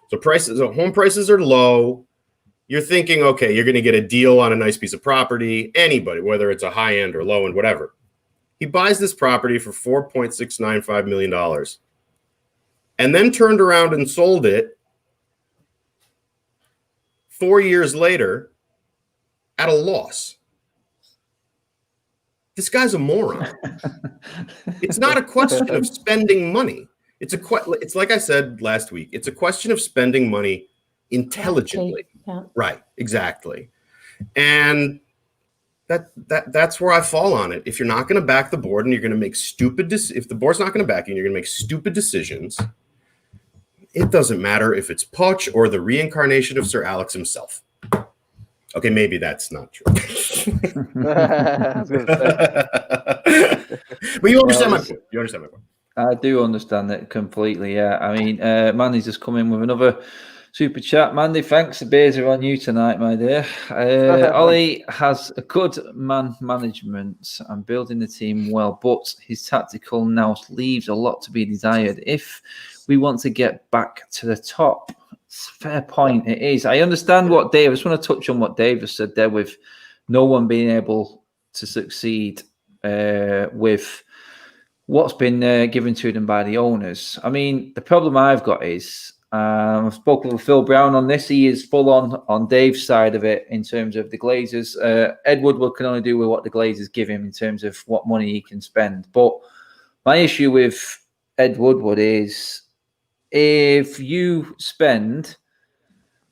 So home prices are low. You're thinking, okay, you're going to get a deal on a nice piece of property. Anybody, whether it's a high end or low end, whatever. He buys this property for $4.695 million. And then turned around and sold it 4 years later at a loss. This guy's a moron. It's not a question of spending money. It's like I said last week. It's a question of spending money intelligently. Yeah. Right, exactly. And that's where I fall on it. If you're not going to back the board and you're going to make if the board's not going to back you and you're going to make stupid decisions, it doesn't matter if it's Poch or the reincarnation of Sir Alex himself. Okay, maybe that's not true. But you understand my point. I do understand it completely, yeah. I mean, Mandy's just come in with another super chat. Mandy, thanks. The beers are on you tonight, my dear. Ollie has a good man management and building the team well, but his tactical nous leaves a lot to be desired. If we want to get back to the top, it's a fair point. It is. I understand what Dave. I just want to touch on what Dave has said there with no one being able to succeed with what's been given to them by the owners. I mean, the problem I've got is I've spoken with Phil Brown on this. He is full on Dave's side of it in terms of the Glazers. Ed Woodward can only do with what the Glazers give him in terms of what money he can spend. But my issue with Ed Woodward is if you spend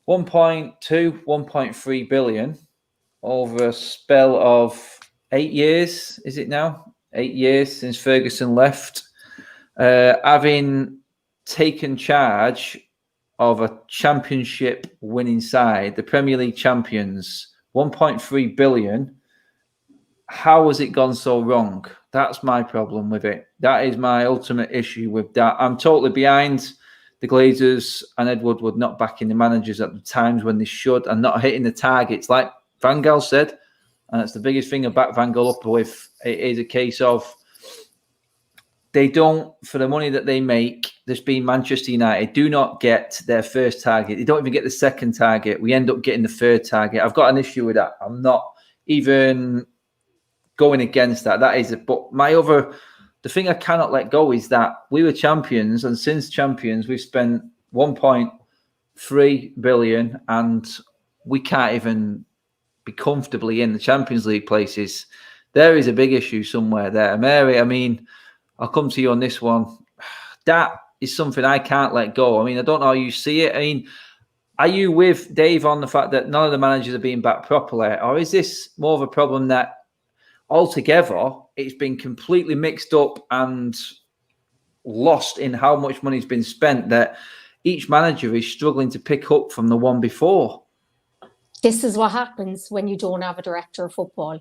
1.2, 1.3 billion over a spell of 8 years, is it now? 8 years since Ferguson left, having taken charge of a championship winning side, the Premier League champions, 1.3 billion. How has it gone so wrong? That's my problem with it. That is my ultimate issue with that. I'm totally behind the Glazers and Ed Woodward not backing the managers at the times when they should and not hitting the targets. Like Van Gaal said, and that's the biggest thing I back Van Gaal up with. It is a case of they don't, for the money that they make, this being Manchester United, do not get their first target. They don't even get the second target. We end up getting the third target. I've got an issue with that. I'm not even going against that. That is it. But the thing I cannot let go is that we were champions, and since champions, we've spent 1.3 billion, and we can't even be comfortably in the Champions League places. There is a big issue somewhere there. Mary, I mean, I'll come to you on this one. That is something I can't let go. I mean, I don't know how you see it. I mean, are you with Dave on the fact that none of the managers are being backed properly? Or is this more of a problem that altogether it's been completely mixed up and lost in how much money's been spent, that each manager is struggling to pick up from the one before? This is what happens when you don't have a director of football.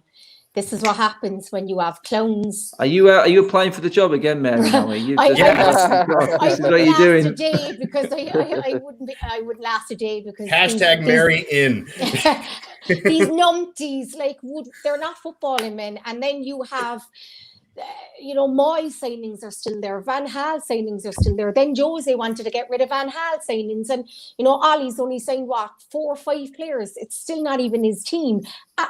This is what happens when you have clowns. Are you applying for the job again, Mary? This is what you're doing. A day because I wouldn't last a day because hashtag Mary in. These numpties, they're not footballing men. And then you have, Moyes signings are still there. Van Gaal signings are still there. Then Jose wanted to get rid of Van Gaal signings. And, Ollie's only signed, 4 or 5 players. It's still not even his team.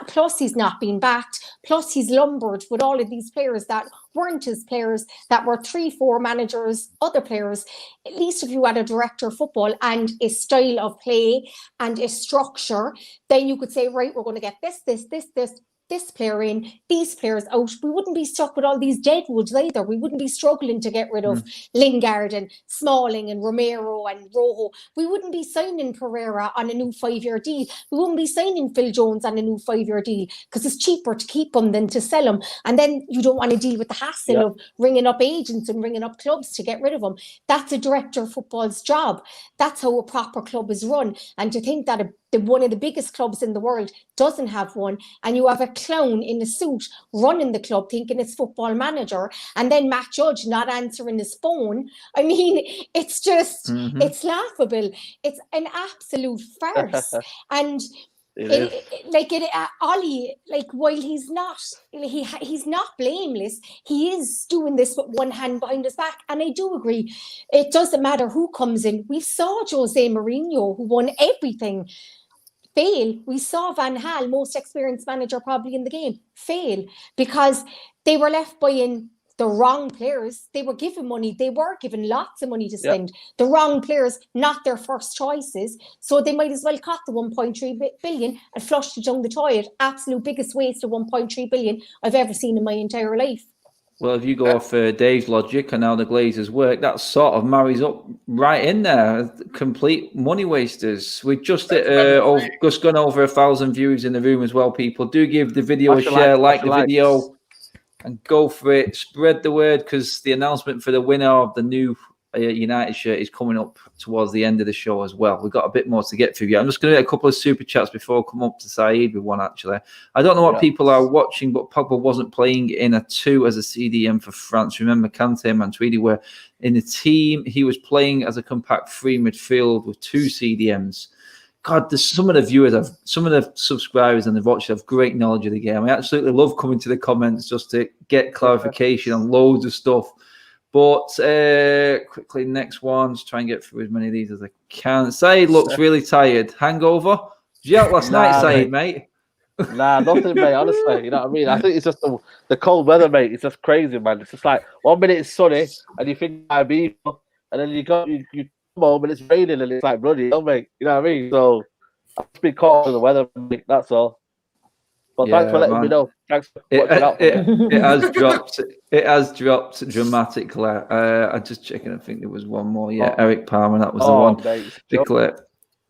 Plus, he's not been backed. Plus, he's lumbered with all of these players that weren't his players, that were 3-4 managers, other players. At least if you had a director of football and a style of play and a structure, then you could say, right, we're going to get this player in, these players out. We wouldn't be stuck with all these deadwoods either. We wouldn't be struggling to get rid of Lingard and Smalling and Romero and Rojo. We wouldn't be signing Pereira on a new 5-year deal. We wouldn't be signing Phil Jones on a new 5-year deal because it's cheaper to keep them than to sell them. And then you don't want to deal with the hassle of ringing up agents and ringing up clubs to get rid of them. That's a director of football's job. That's how a proper club is run. And to think that one of the biggest clubs in the world doesn't have one, and you have a clown in a suit running the club thinking it's football manager, and then Matt Judge not answering his phone. I mean, it's just, it's laughable. It's an absolute farce. And Ollie, while he's not blameless, he is doing this with one hand behind his back. And I do agree, it doesn't matter who comes in. We saw Jose Mourinho, who won everything, fail. We saw Van Gaal, most experienced manager probably in the game, fail because they were left buying the wrong players. They were given money. They were given lots of money to spend. The wrong players, not their first choices. So they might as well cut the 1.3 billion and flushed it down the toilet. Absolute biggest waste of 1.3 billion I've ever seen in my entire life. Well, if you go off Dave's logic and how the Glazers work, that sort of marries up right in there. Complete money wasters. We've just just gone over 1,000 views in the room as well. People do give the video a share, like the video, and go for it. Spread the word because the announcement for the winner of the new United shirt is coming up towards the end of the show as well. We've got a bit more to get through. I'm just going to get a couple of super chats before I come up to Saeed with one, actually. I don't know what people are watching, but Pogba wasn't playing in a 2 as a CDM for France. Remember, Kante and Matuidi were in the team. He was playing as a compact 3 midfield with 2 CDMs. God, some of the subscribers and the watchers have great knowledge of the game. I absolutely love coming to the comments just to get clarification on loads of stuff. But quickly, next one. Just try and get through as many of these as I can. Saeed looks really tired. Hangover? Did you out last night, Saeed, mate? Nah, nothing, mate. Honestly, you know what I mean. I think it's just the cold weather, mate. It's just crazy, man. It's just like 1 minute it's sunny and you think I'm evil, and then you come home and it's raining and it's like bloody hell, mate. You know what I mean? So I've just been caught with the weather, mate. That's all. But thanks for letting me know. Thanks for watching out for me. It has dropped. It has dropped dramatically. I'm just checking. I think there was one more. Yeah, Eric Palmer. That was the one. Mate, Declare.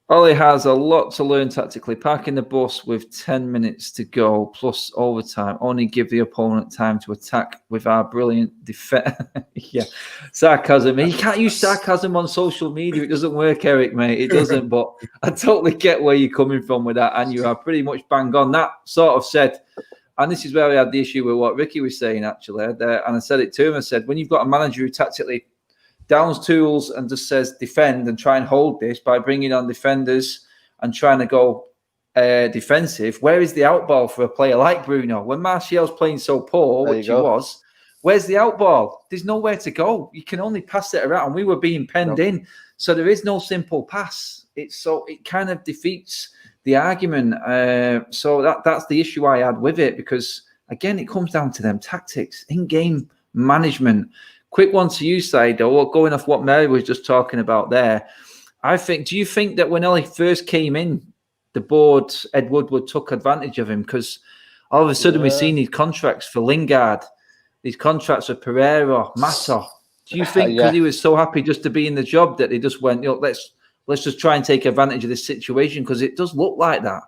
Ollie has a lot to learn tactically. Parking the bus with 10 minutes to go plus overtime. Only give the opponent time to attack with our brilliant defense. Yeah, sarcasm. You can't use sarcasm on social media. It doesn't work, Eric, mate. It doesn't. But I totally get where you're coming from with that, and you are pretty much bang on. That sort of said, and this is where I had the issue with what Ricky was saying, actually. And I said it to him. I said, when you've got a manager who tactically downs tools and just says defend and try and hold this by bringing on defenders and trying to go defensive, where is the outball for a player like Bruno? When Martial's playing so poor, which he was, where's the outball? There's nowhere to go. You can only pass it around. We were being penned in. So there is no simple pass. It kind of defeats the argument. So that's the issue I had with it, because again, it comes down to them tactics, in-game management. Quick one to you, Said, though, going off what Mary was just talking about there. Do you think that when Ollie first came in, the board, Ed Woodward, took advantage of him? Because all of a sudden we've seen these contracts for Lingard, these contracts for Pereira, Mata. Do you think because he was so happy just to be in the job that he just went, let's just try and take advantage of this situation? Because it does look like that.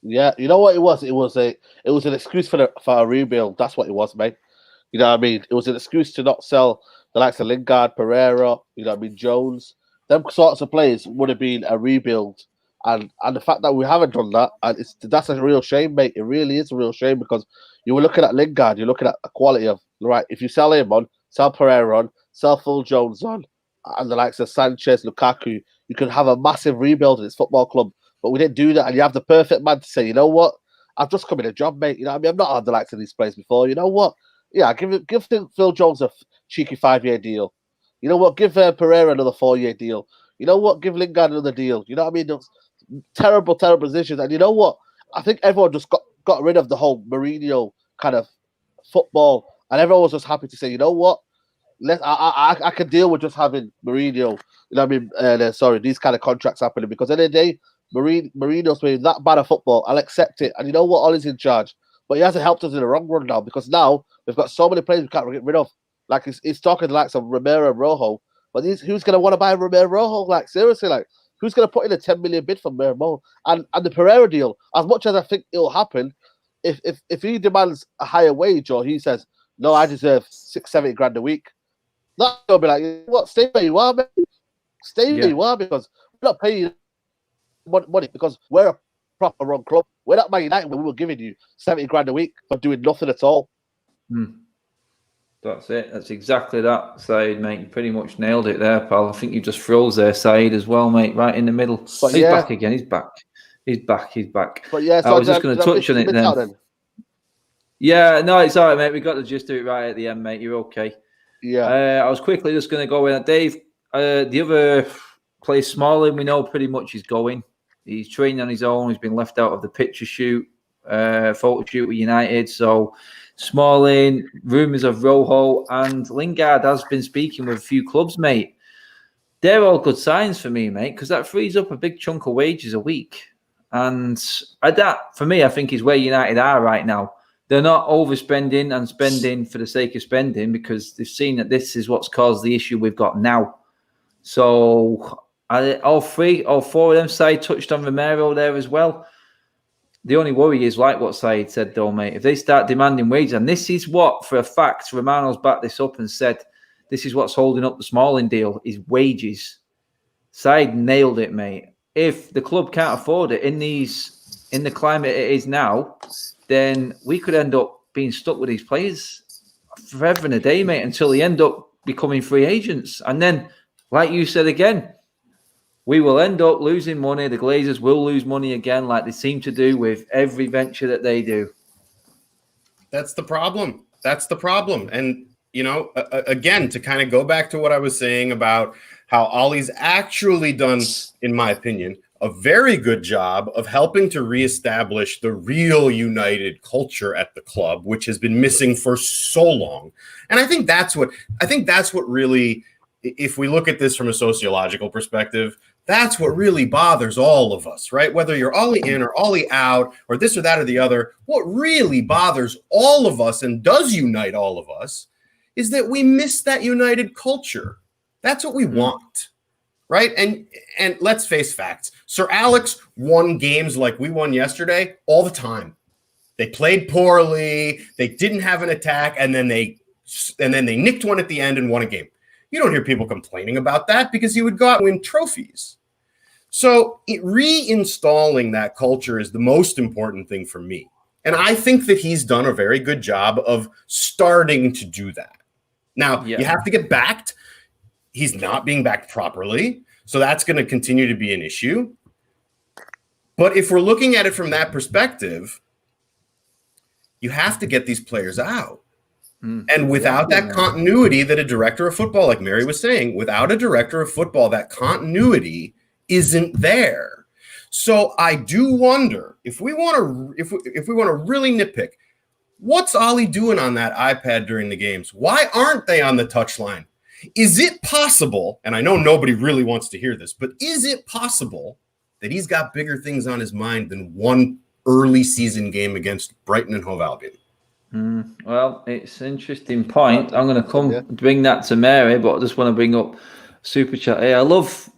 Yeah, you know what it was? It was an excuse for a rebuild. That's what it was, mate. You know what I mean? It was an excuse to not sell the likes of Lingard, Pereira, you know what I mean, Jones. Them sorts of players would have been a rebuild. And the fact that we haven't done that, and that's a real shame, mate. It really is a real shame, because you were looking at Lingard, you're looking at the quality of, right, if you sell him on, sell Pereira on, sell Phil Jones on, and the likes of Sanchez, Lukaku, you could have a massive rebuild in this football club. But we didn't do that, and you have the perfect man to say, you know what? I've just come in a job, mate. You know what I mean? I've not had the likes of these players before. You know what? Yeah, give Phil Jones a cheeky 5-year deal. You know what? Give Pereira another 4-year deal. You know what? Give Lingard another deal. You know what I mean? Those terrible decisions. And you know what? I think everyone just got rid of the whole Mourinho kind of football, and everyone was just happy to say, you know what? I can deal with just having Mourinho. You know what I mean? These kind of contracts happening, because at the end of the day, Mourinho's playing that bad of football. I'll accept it. And you know what? Ollie's in charge. But he hasn't helped us in the wrong run now, because now we've got so many players we can't get rid of. Like he's talking the likes of Romero and Rojo. But who's going to want to buy Romero and Rojo? Like, seriously, like, who's going to put in a 10 million bid for Romero? And the Pereira deal, as much as I think it'll happen, if he demands a higher wage, or he says, no, I deserve 670 grand a week, that's going to be like, what, stay where you are, mate. Stay where you are, because we're not paying money, because we're a proper wrong club. We're not Man United when we were giving you 70 grand a week for doing nothing at all. That's it. That's exactly that, Said, mate. You pretty much nailed it there, pal. I think you just froze there, Said, as well, mate, right in the middle. But he's back again. He's back. But yeah, so I was just going to touch on it then. Yeah, no, it's all right, mate. We got to just do it right at the end, mate. You're okay. Yeah. I was quickly just going to go in. Dave, the other player, Smalling, we know pretty much he's going. He's training on his own. He's been left out of the picture shoot, photo shoot with United. So Smalling, rumours of Rojo, and Lingard has been speaking with a few clubs, mate. They're all good signs for me, mate, because that frees up a big chunk of wages a week. And that, for me, I think is where United are right now. They're not overspending and spending for the sake of spending, because they've seen that this is what's caused the issue we've got now. So all four of them, Said touched on Romero there as well. The only worry is, like what Said said, though, mate, if they start demanding wages, and this is what, for a fact, Romano's backed this up and said, this is what's holding up the Smalling deal, is wages. Said nailed it, mate. If the club can't afford it in the climate it is now, then we could end up being stuck with these players forever and a day, mate, until they end up becoming free agents. And then, like you said again, we will end up losing money. The Glazers will lose money again, like they seem to do with every venture that they do. That's the problem. And, you know, again, to kind of go back to what I was saying about how Ollie's actually done, in my opinion, a very good job of helping to reestablish the real United culture at the club, which has been missing for so long. And I think that's what really, if we look at this from a sociological perspective, that's what really bothers all of us, right? Whether you're Ollie in or Ollie out or this or that or the other, what really bothers all of us and does unite all of us is that we miss that United culture. That's what we want. Right. And let's face facts. Sir Alex won games like we won yesterday all the time. They played poorly. They didn't have an attack. And then they nicked one at the end and won a game. You don't hear people complaining about that because he would go out and win trophies. So reinstalling that culture is the most important thing for me. And I think that he's done a very good job of starting to do that. Now, you have to get backed. He's not being backed properly, so that's going to continue to be an issue. But if we're looking at it from that perspective, you have to get these players out. And without that continuity that a director of football, like Mary was saying, without a director of football, that continuity isn't there. So I do wonder if we want to really nitpick, what's Ollie doing on that iPad during the games? Why aren't they on the touchline? Is it possible, and I know nobody really wants to hear this, but is it possible that he's got bigger things on his mind than one early season game against Brighton and Hove Albion? Well, it's an interesting point. I'm going to bring that to Mary, but I just want to bring up Super Chat. Hey, I love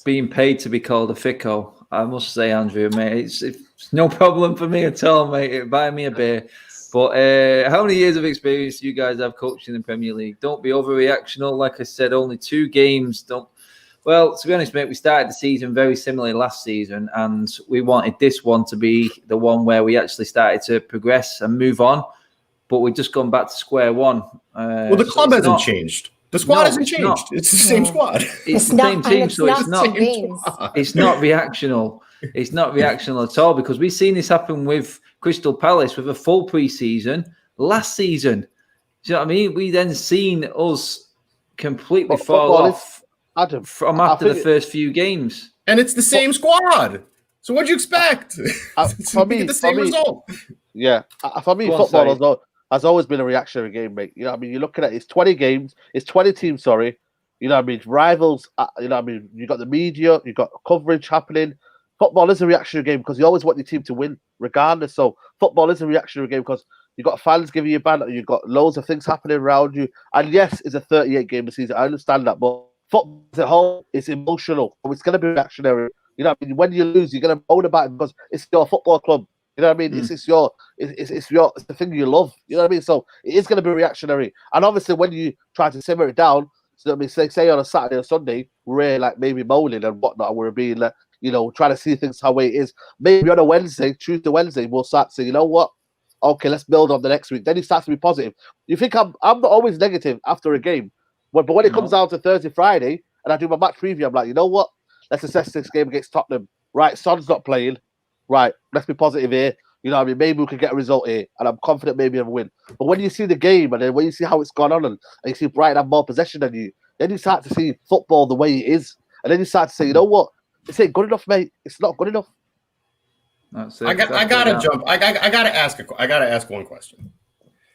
being paid to be called a ficko. I must say, Andrew, mate, it's no problem for me at all, mate. Buy me a beer. But how many years of experience do you guys have coaching in the Premier League? Don't be overreactional. Like I said, only 2 games. Well, to be honest, mate, we started the season very similarly last season, and we wanted this one to be the one where we actually started to progress and move on. But we've just gone back to square one. Well, the club hasn't changed. The squad hasn't changed. It's the same squad. It's the same team, so it's not reactional. It's not reactional at all, because we've seen this happen with Crystal Palace with a full pre-season last season. Do you know what I mean? We then seen us completely fall off from after the first few games. And it's the same squad. So what'd you expect? For me, the same result. Yeah. For me, football has always been a reactionary game, mate. You know what I mean? You're looking at it's 20 games, it's 20 teams, sorry. You know what I mean? Rivals, you know what I mean? You got the media, you got coverage happening. Football is a reactionary game because you always want your team to win, regardless. So football is a reactionary game because you got fans giving you a ban, you've got loads of things happening around you. And yes, it's a 38-game season. I understand that, but football as a whole is emotional. So it's going to be reactionary. You know what I mean? When you lose, you're going to moan about it because it's your football club. You know what I mean? It's the thing you love. You know what I mean? So it is going to be reactionary. And obviously, when you try to simmer it down, so I mean, say on a Saturday or Sunday, we're like maybe moaning and whatnot. We're being like, you know, trying to see things how it is. Maybe on a Wednesday, Tuesday, Wednesday, we'll start saying, you know what? Okay, let's build on the next week. Then it starts to be positive. You think I'm not always negative after a game, but when it comes down to Thursday, Friday, and I do my match preview, I'm like, you know what? Let's assess this game against Tottenham. Right, Son's not playing. Right, let's be positive here. You know what I mean? Maybe we could get a result here, and I'm confident maybe I'll win. But when you see the game, and then when you see how it's gone on, and you see Brighton have more possession than you, then you start to see football the way it is. And then you start to say, you know what? This ain't good enough, mate. It's not good enough. That's it. I gotta jump. I gotta ask one question.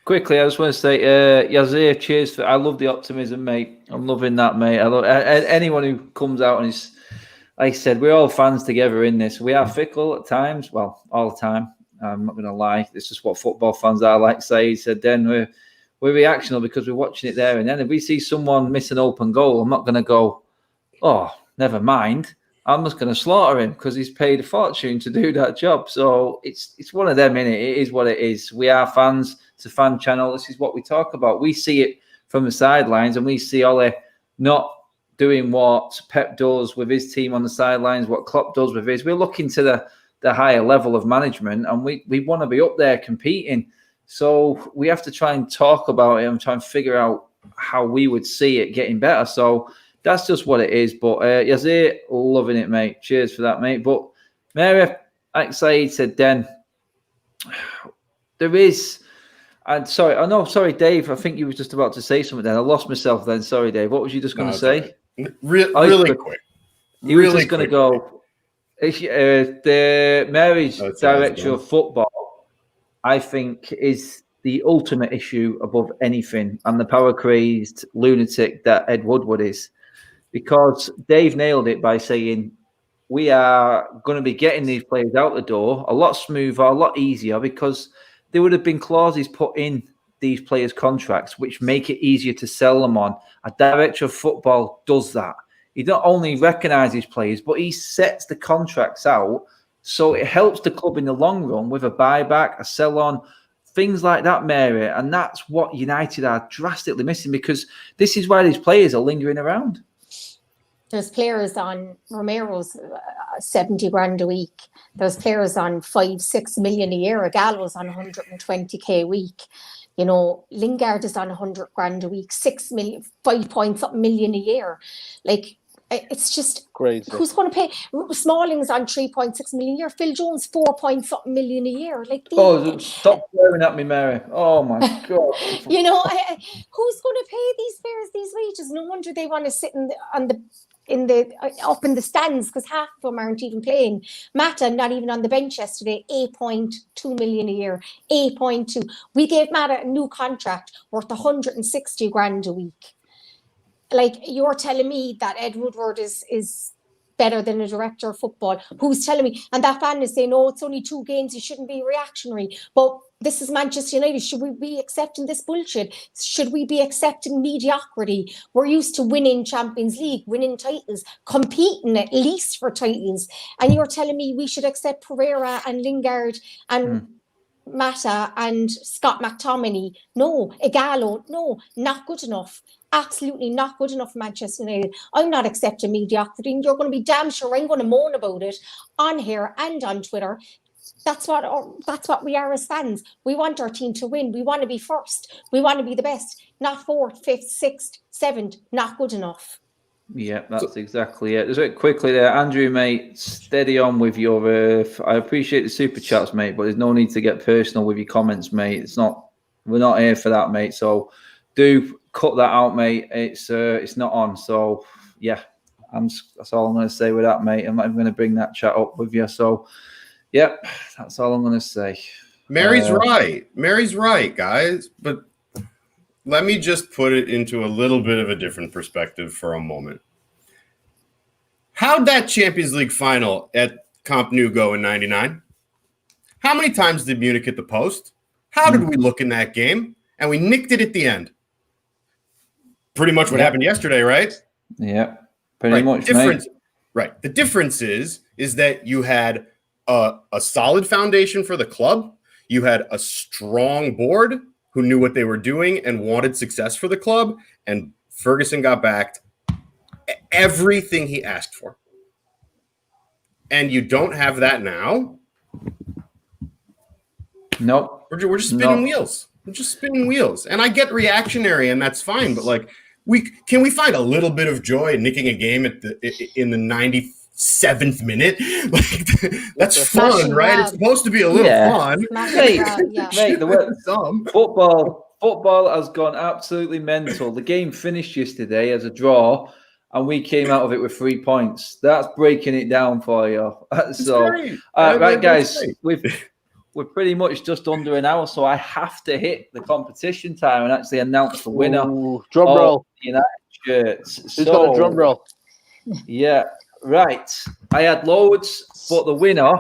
Quickly, I just want to say, Yazir, cheers. I love the optimism, mate. I'm loving that, mate. I love anyone who comes out and is, like I said, we're all fans together in this. We are fickle at times. Well, all the time. I'm not going to lie. It's just what football fans are. Like Said said, then we're reactional because we're watching it there. And then if we see someone miss an open goal, I'm not going to go, oh, never mind. I'm just going to slaughter him because he's paid a fortune to do that job. So it's one of them, innit? It is what it is. We are fans. It's a fan channel. This is what we talk about. We see it from the sidelines, and we see Ole not doing what Pep does with his team on the sidelines, what Klopp does with his. We're looking to the higher level of management, and we want to be up there competing. So we have to try and talk about it and try and figure out how we would see it getting better. So that's just what it is. But Yazir, loving it, mate. Cheers for that, mate. But Mary, like Said said, then there is. And sorry, Dave. I think you were just about to say something then. I lost myself then. Sorry, Dave. What was you just going to say? Really quick. You were just going to go. The Mary's That's director awesome. of football, I think, is the ultimate issue above anything, and the power-crazed lunatic that Ed Woodward is. Because Dave nailed it by saying, we are going to be getting these players out the door a lot smoother, a lot easier, because there would have been clauses put in these players' contracts which make it easier to sell them on. A director of football does that. He not only recognises players, but he sets the contracts out so it helps the club in the long run with a buyback, a sell-on, things like that, Mary. And that's what United are drastically missing, because this is why these players are lingering around. There's players on Romero's 70 grand a week. There's players on 5-6 million a year. Gallo's on 120k a week. You know, Lingard is on 100 grand a week, 6 million, 5 point something million a year. Like, it's just Crazy. Who's going to pay? Smalling's on 3.6 million a year. Phil Jones 4 point something million a year. Like, stop staring at me, Mary. Oh my god! You know, who's going to pay these players these wages? No wonder they want to sit up in the stands, because half of them aren't even playing. Mata not even on the bench yesterday. 8.2 million a year. 8.2. We gave Mata a new contract worth 160 grand a week. Like, you're telling me that Ed Woodward is better than a director of football? Who's telling me? And that fan is saying, "Oh, it's only 2 games. You shouldn't be reactionary." But this is Manchester United. Should we be accepting this bullshit? Should we be accepting mediocrity? We're used to winning Champions League, winning titles, competing at least for titles. And you're telling me we should accept Pereira and Lingard and Mata and Scott McTominay? No. Igalo? No. Not good enough. Absolutely not good enough for Manchester United. I'm not accepting mediocrity, and you're going to be damn sure I'm going to moan about it on here and on Twitter. That's what we are as fans. We want our team to win. We want to be first. We want to be the best. Not 4th, 5th, 6th, 7th. Not good enough. Yeah, that's exactly it. Just quickly there, Andrew, mate, steady on with your. I appreciate the super chats, mate, but there's no need to get personal with your comments, mate. We're not here for that, mate. So do cut that out, mate. It's not on. So yeah, that's all I'm going to say with that, mate. I'm not even going to bring that chat up with you. So yeah, that's all I'm going to say. Mary's right. Mary's right, guys. But let me just put it into a little bit of a different perspective for a moment. How'd that Champions League final at Camp Nou go in '99? How many times did Munich hit the post? How did we look in that game? And we nicked it at the end. Pretty much what happened yesterday, right? Yeah, pretty much. Difference, right. The difference is that you had a solid foundation for the club. You had a strong board who knew what they were doing and wanted success for the club. And Ferguson got backed everything he asked for. And you don't have that now. Nope. We're just spinning wheels. We're just spinning wheels. And I get reactionary, and that's fine. But like, can we find a little bit of joy in nicking a game in the 97th minute? Like, that's fun, right? It's supposed to be a little fun. Mate, football has gone absolutely mental. The game finished yesterday as a draw, and we came out of it with 3 points. That's breaking it down for you. So, right, guys, we're pretty much just under an hour, so I have to hit the competition time and actually announce the winner. Drum roll. United shirts. Who's got a drum roll? Yeah, right. I had loads, but the winner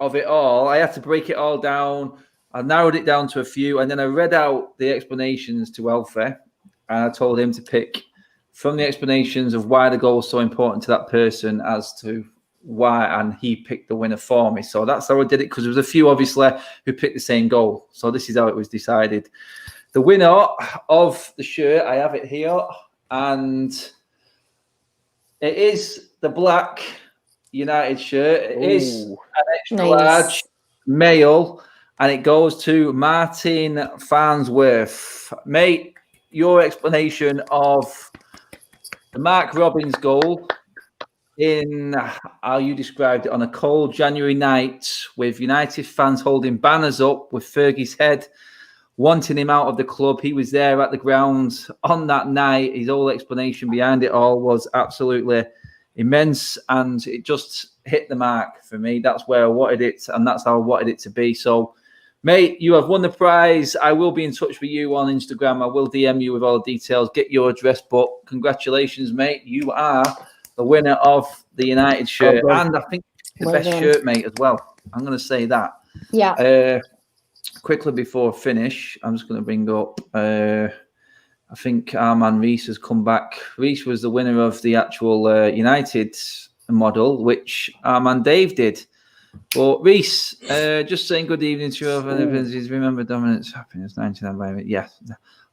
of it all, I had to break it all down. I narrowed it down to a few, and then I read out the explanations to Alfie, and I told him to pick from the explanations of why the goal was so important to that person as to why, and he picked the winner for me. So that's how I did it, because there was a few obviously who picked the same goal. So this is how it was decided. The winner of the shirt, I have it here, and it is the black United shirt. It is an extra large male, and it goes to Martin Farnsworth. Mate, your explanation of the Mark Robbins goal in how you described it, on a cold January night with United fans holding banners up with Fergie's head, wanting him out of the club. He was there at the ground on that night. His whole explanation behind it all was absolutely immense, and it just hit the mark for me. That's where I wanted it, and that's how I wanted it to be. So, mate, you have won the prize. I will be in touch with you on Instagram. I will DM you with all the details, get your address. But congratulations, mate. You are the winner of the United shirt. And I think the best shirt, mate, as well. I'm going to say that. Yeah. Quickly before I finish, I'm just going to bring up, I think our man Reese has come back. Reese was the winner of the actual United model, which our man Dave did. But Reese, just saying good evening to you. Remember dominance, happiness, 99 Yes.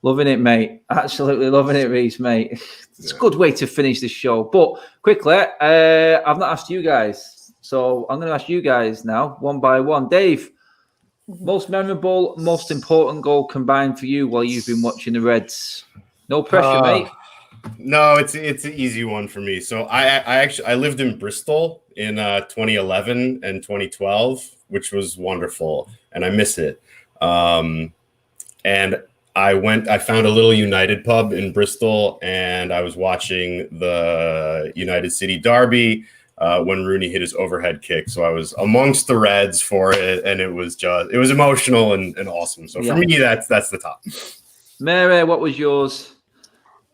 Loving it, mate. Absolutely loving it, Reese, mate. It's a good way to finish this show. But quickly, I've not asked you guys. So I'm going to ask you guys now, one by one. Dave, most memorable, most important goal combined for you while you've been watching the Reds? No pressure, mate. No, it's an easy one for me. So I lived in Bristol in 2011 and 2012, which was wonderful, and I miss it. And I found a little United pub in Bristol, and I was watching the United City derby when Rooney hit his overhead kick. So I was amongst the Reds for it, and it was emotional and awesome. So for me, that's the top. Mary, what was yours?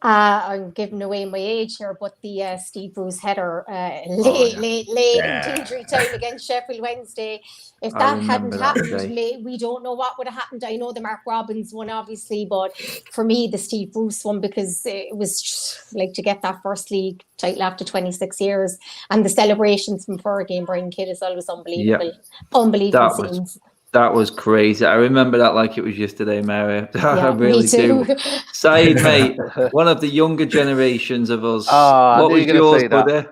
I'm giving away my age here, but the Steve Bruce header late in injury time against Sheffield Wednesday. If that hadn't happened, we don't know what would have happened. I know the Mark Robbins one, obviously, but for me, the Steve Bruce one, because it was just, like, to get that first league title after 26 years, and the celebrations from Fergie and Brian Kidd as well was unbelievable. Yep. Unbelievable scenes. That was crazy. I remember that like it was yesterday, Mary. I really do. Saeed, mate, one of the younger generations of us. What was yours, buddy?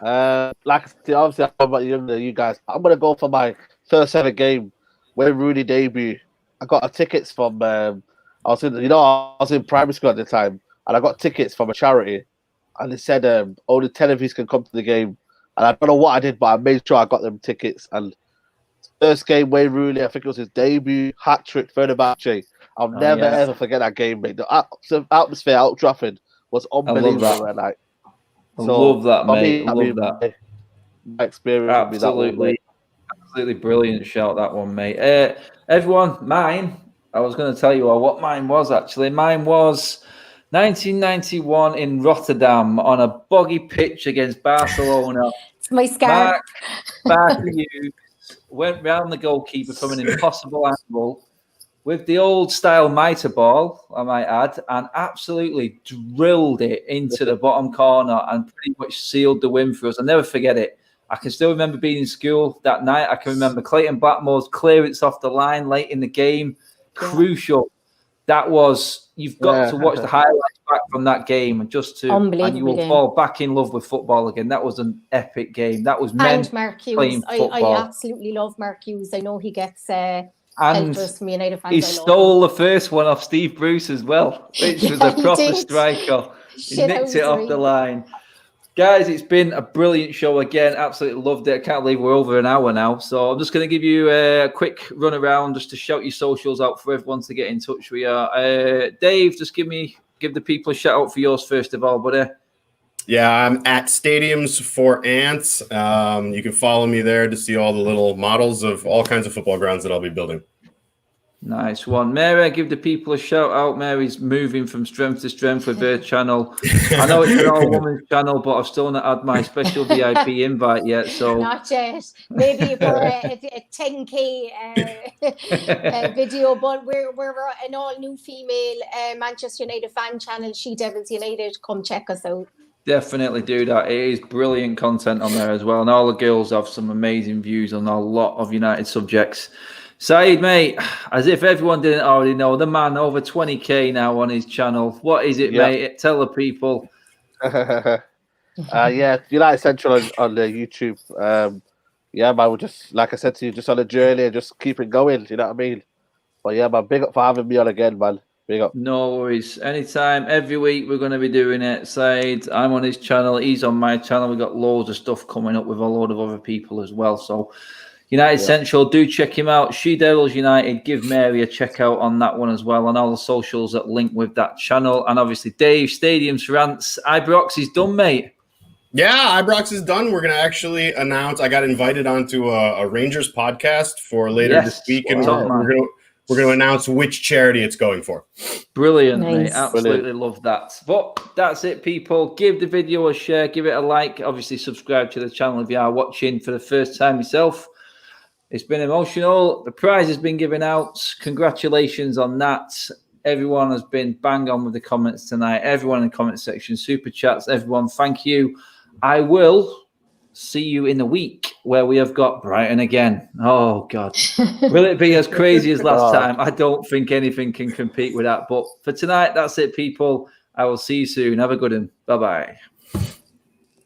Obviously, I'm about you guys. I'm going to go for my first ever game when Rooney debuted. I got tickets from, I was in primary school at the time, and I got tickets from a charity, and they said only 10 of you can come to the game. And I don't know what I did, but I made sure I got them tickets. And first game, Wayne Rooney, I think it was his debut, hat-trick, Fenerbahce. I'll never, ever forget that game, mate. The atmosphere out Trafford was unbelievable that night. I love that, mate. I love that. My experience absolutely brilliant shout, that one, mate. Everyone, mine, I was going to tell you what mine was, actually. Mine was 1991 in Rotterdam on a boggy pitch against Barcelona. It's my scarf. Mark Hughes went round the goalkeeper from an impossible angle with the old style mitre ball, I might add, and absolutely drilled it into the bottom corner and pretty much sealed the win for us. I'll never forget it. I can still remember being in school that night. I can remember Clayton Blackmore's clearance off the line late in the game. Crucial. That was, you've got to watch the highlights back from that game and and you will fall back in love with football again. That was an epic game. That was men Mark Hughes. playing football. I absolutely love Mark Hughes. I know he gets and from United fans. He stole the first one off Steve Bruce as well, which was a proper striker. He nicked it off the line. Guys, it's been a brilliant show again. Absolutely loved it. I can't believe we're over an hour now. So I'm just going to give you a quick run around just to shout your socials out for everyone to get in touch with you. Dave, just give the people a shout out for yours first of all, buddy. Yeah, I'm at Stadiums for Ants. You can follow me there to see all the little models of all kinds of football grounds that I'll be building. Nice one. Mary, give the people a shout out. Mary's moving from strength to strength with her channel. I know it's an all-woman's channel, but I've still not had my special VIP invite yet. So not yet. Maybe for a 10K video, but we're an all-new female Manchester United fan channel, She Devils United. Come check us out. Definitely do that. It is brilliant content on there as well. And all the girls have some amazing views on a lot of United subjects. Saeed, mate, as if everyone didn't already know, the man over 20K now on his channel. What is it, mate? Tell the people. United Central on the YouTube. Man, we're just, like I said to you, just on a journey and just keep it going. You know what I mean? But yeah, man, big up for having me on again, man. Big up. No worries. Anytime, every week we're going to be doing it. Saeed, I'm on his channel. He's on my channel. We've got loads of stuff coming up with a load of other people as well. So United Central, do check him out. She Devils United, give Mary a check out on that one as well, and all the socials that link with that channel. And obviously, Dave, Stadiums for Ants. Ibrox is done, mate. Yeah, Ibrox is done. We're going to actually announce. I got invited onto a Rangers podcast for later this week, and Wow. we're going to announce which charity it's going for. Brilliant, Nice. mate. Absolutely love that. But that's it, people. Give the video a share, give it a like. Obviously, subscribe to the channel if you are watching for the first time yourself. It's been emotional. The prize has been given out. Congratulations on that. Everyone has been bang on with the comments tonight. Everyone in the comment section, super chats, everyone, thank you. I will see you in the week where we have got Brighton again. Oh, God. Will it be as crazy as last time? I don't think anything can compete with that. But for tonight, that's it, people. I will see you soon. Have a good one. Bye-bye.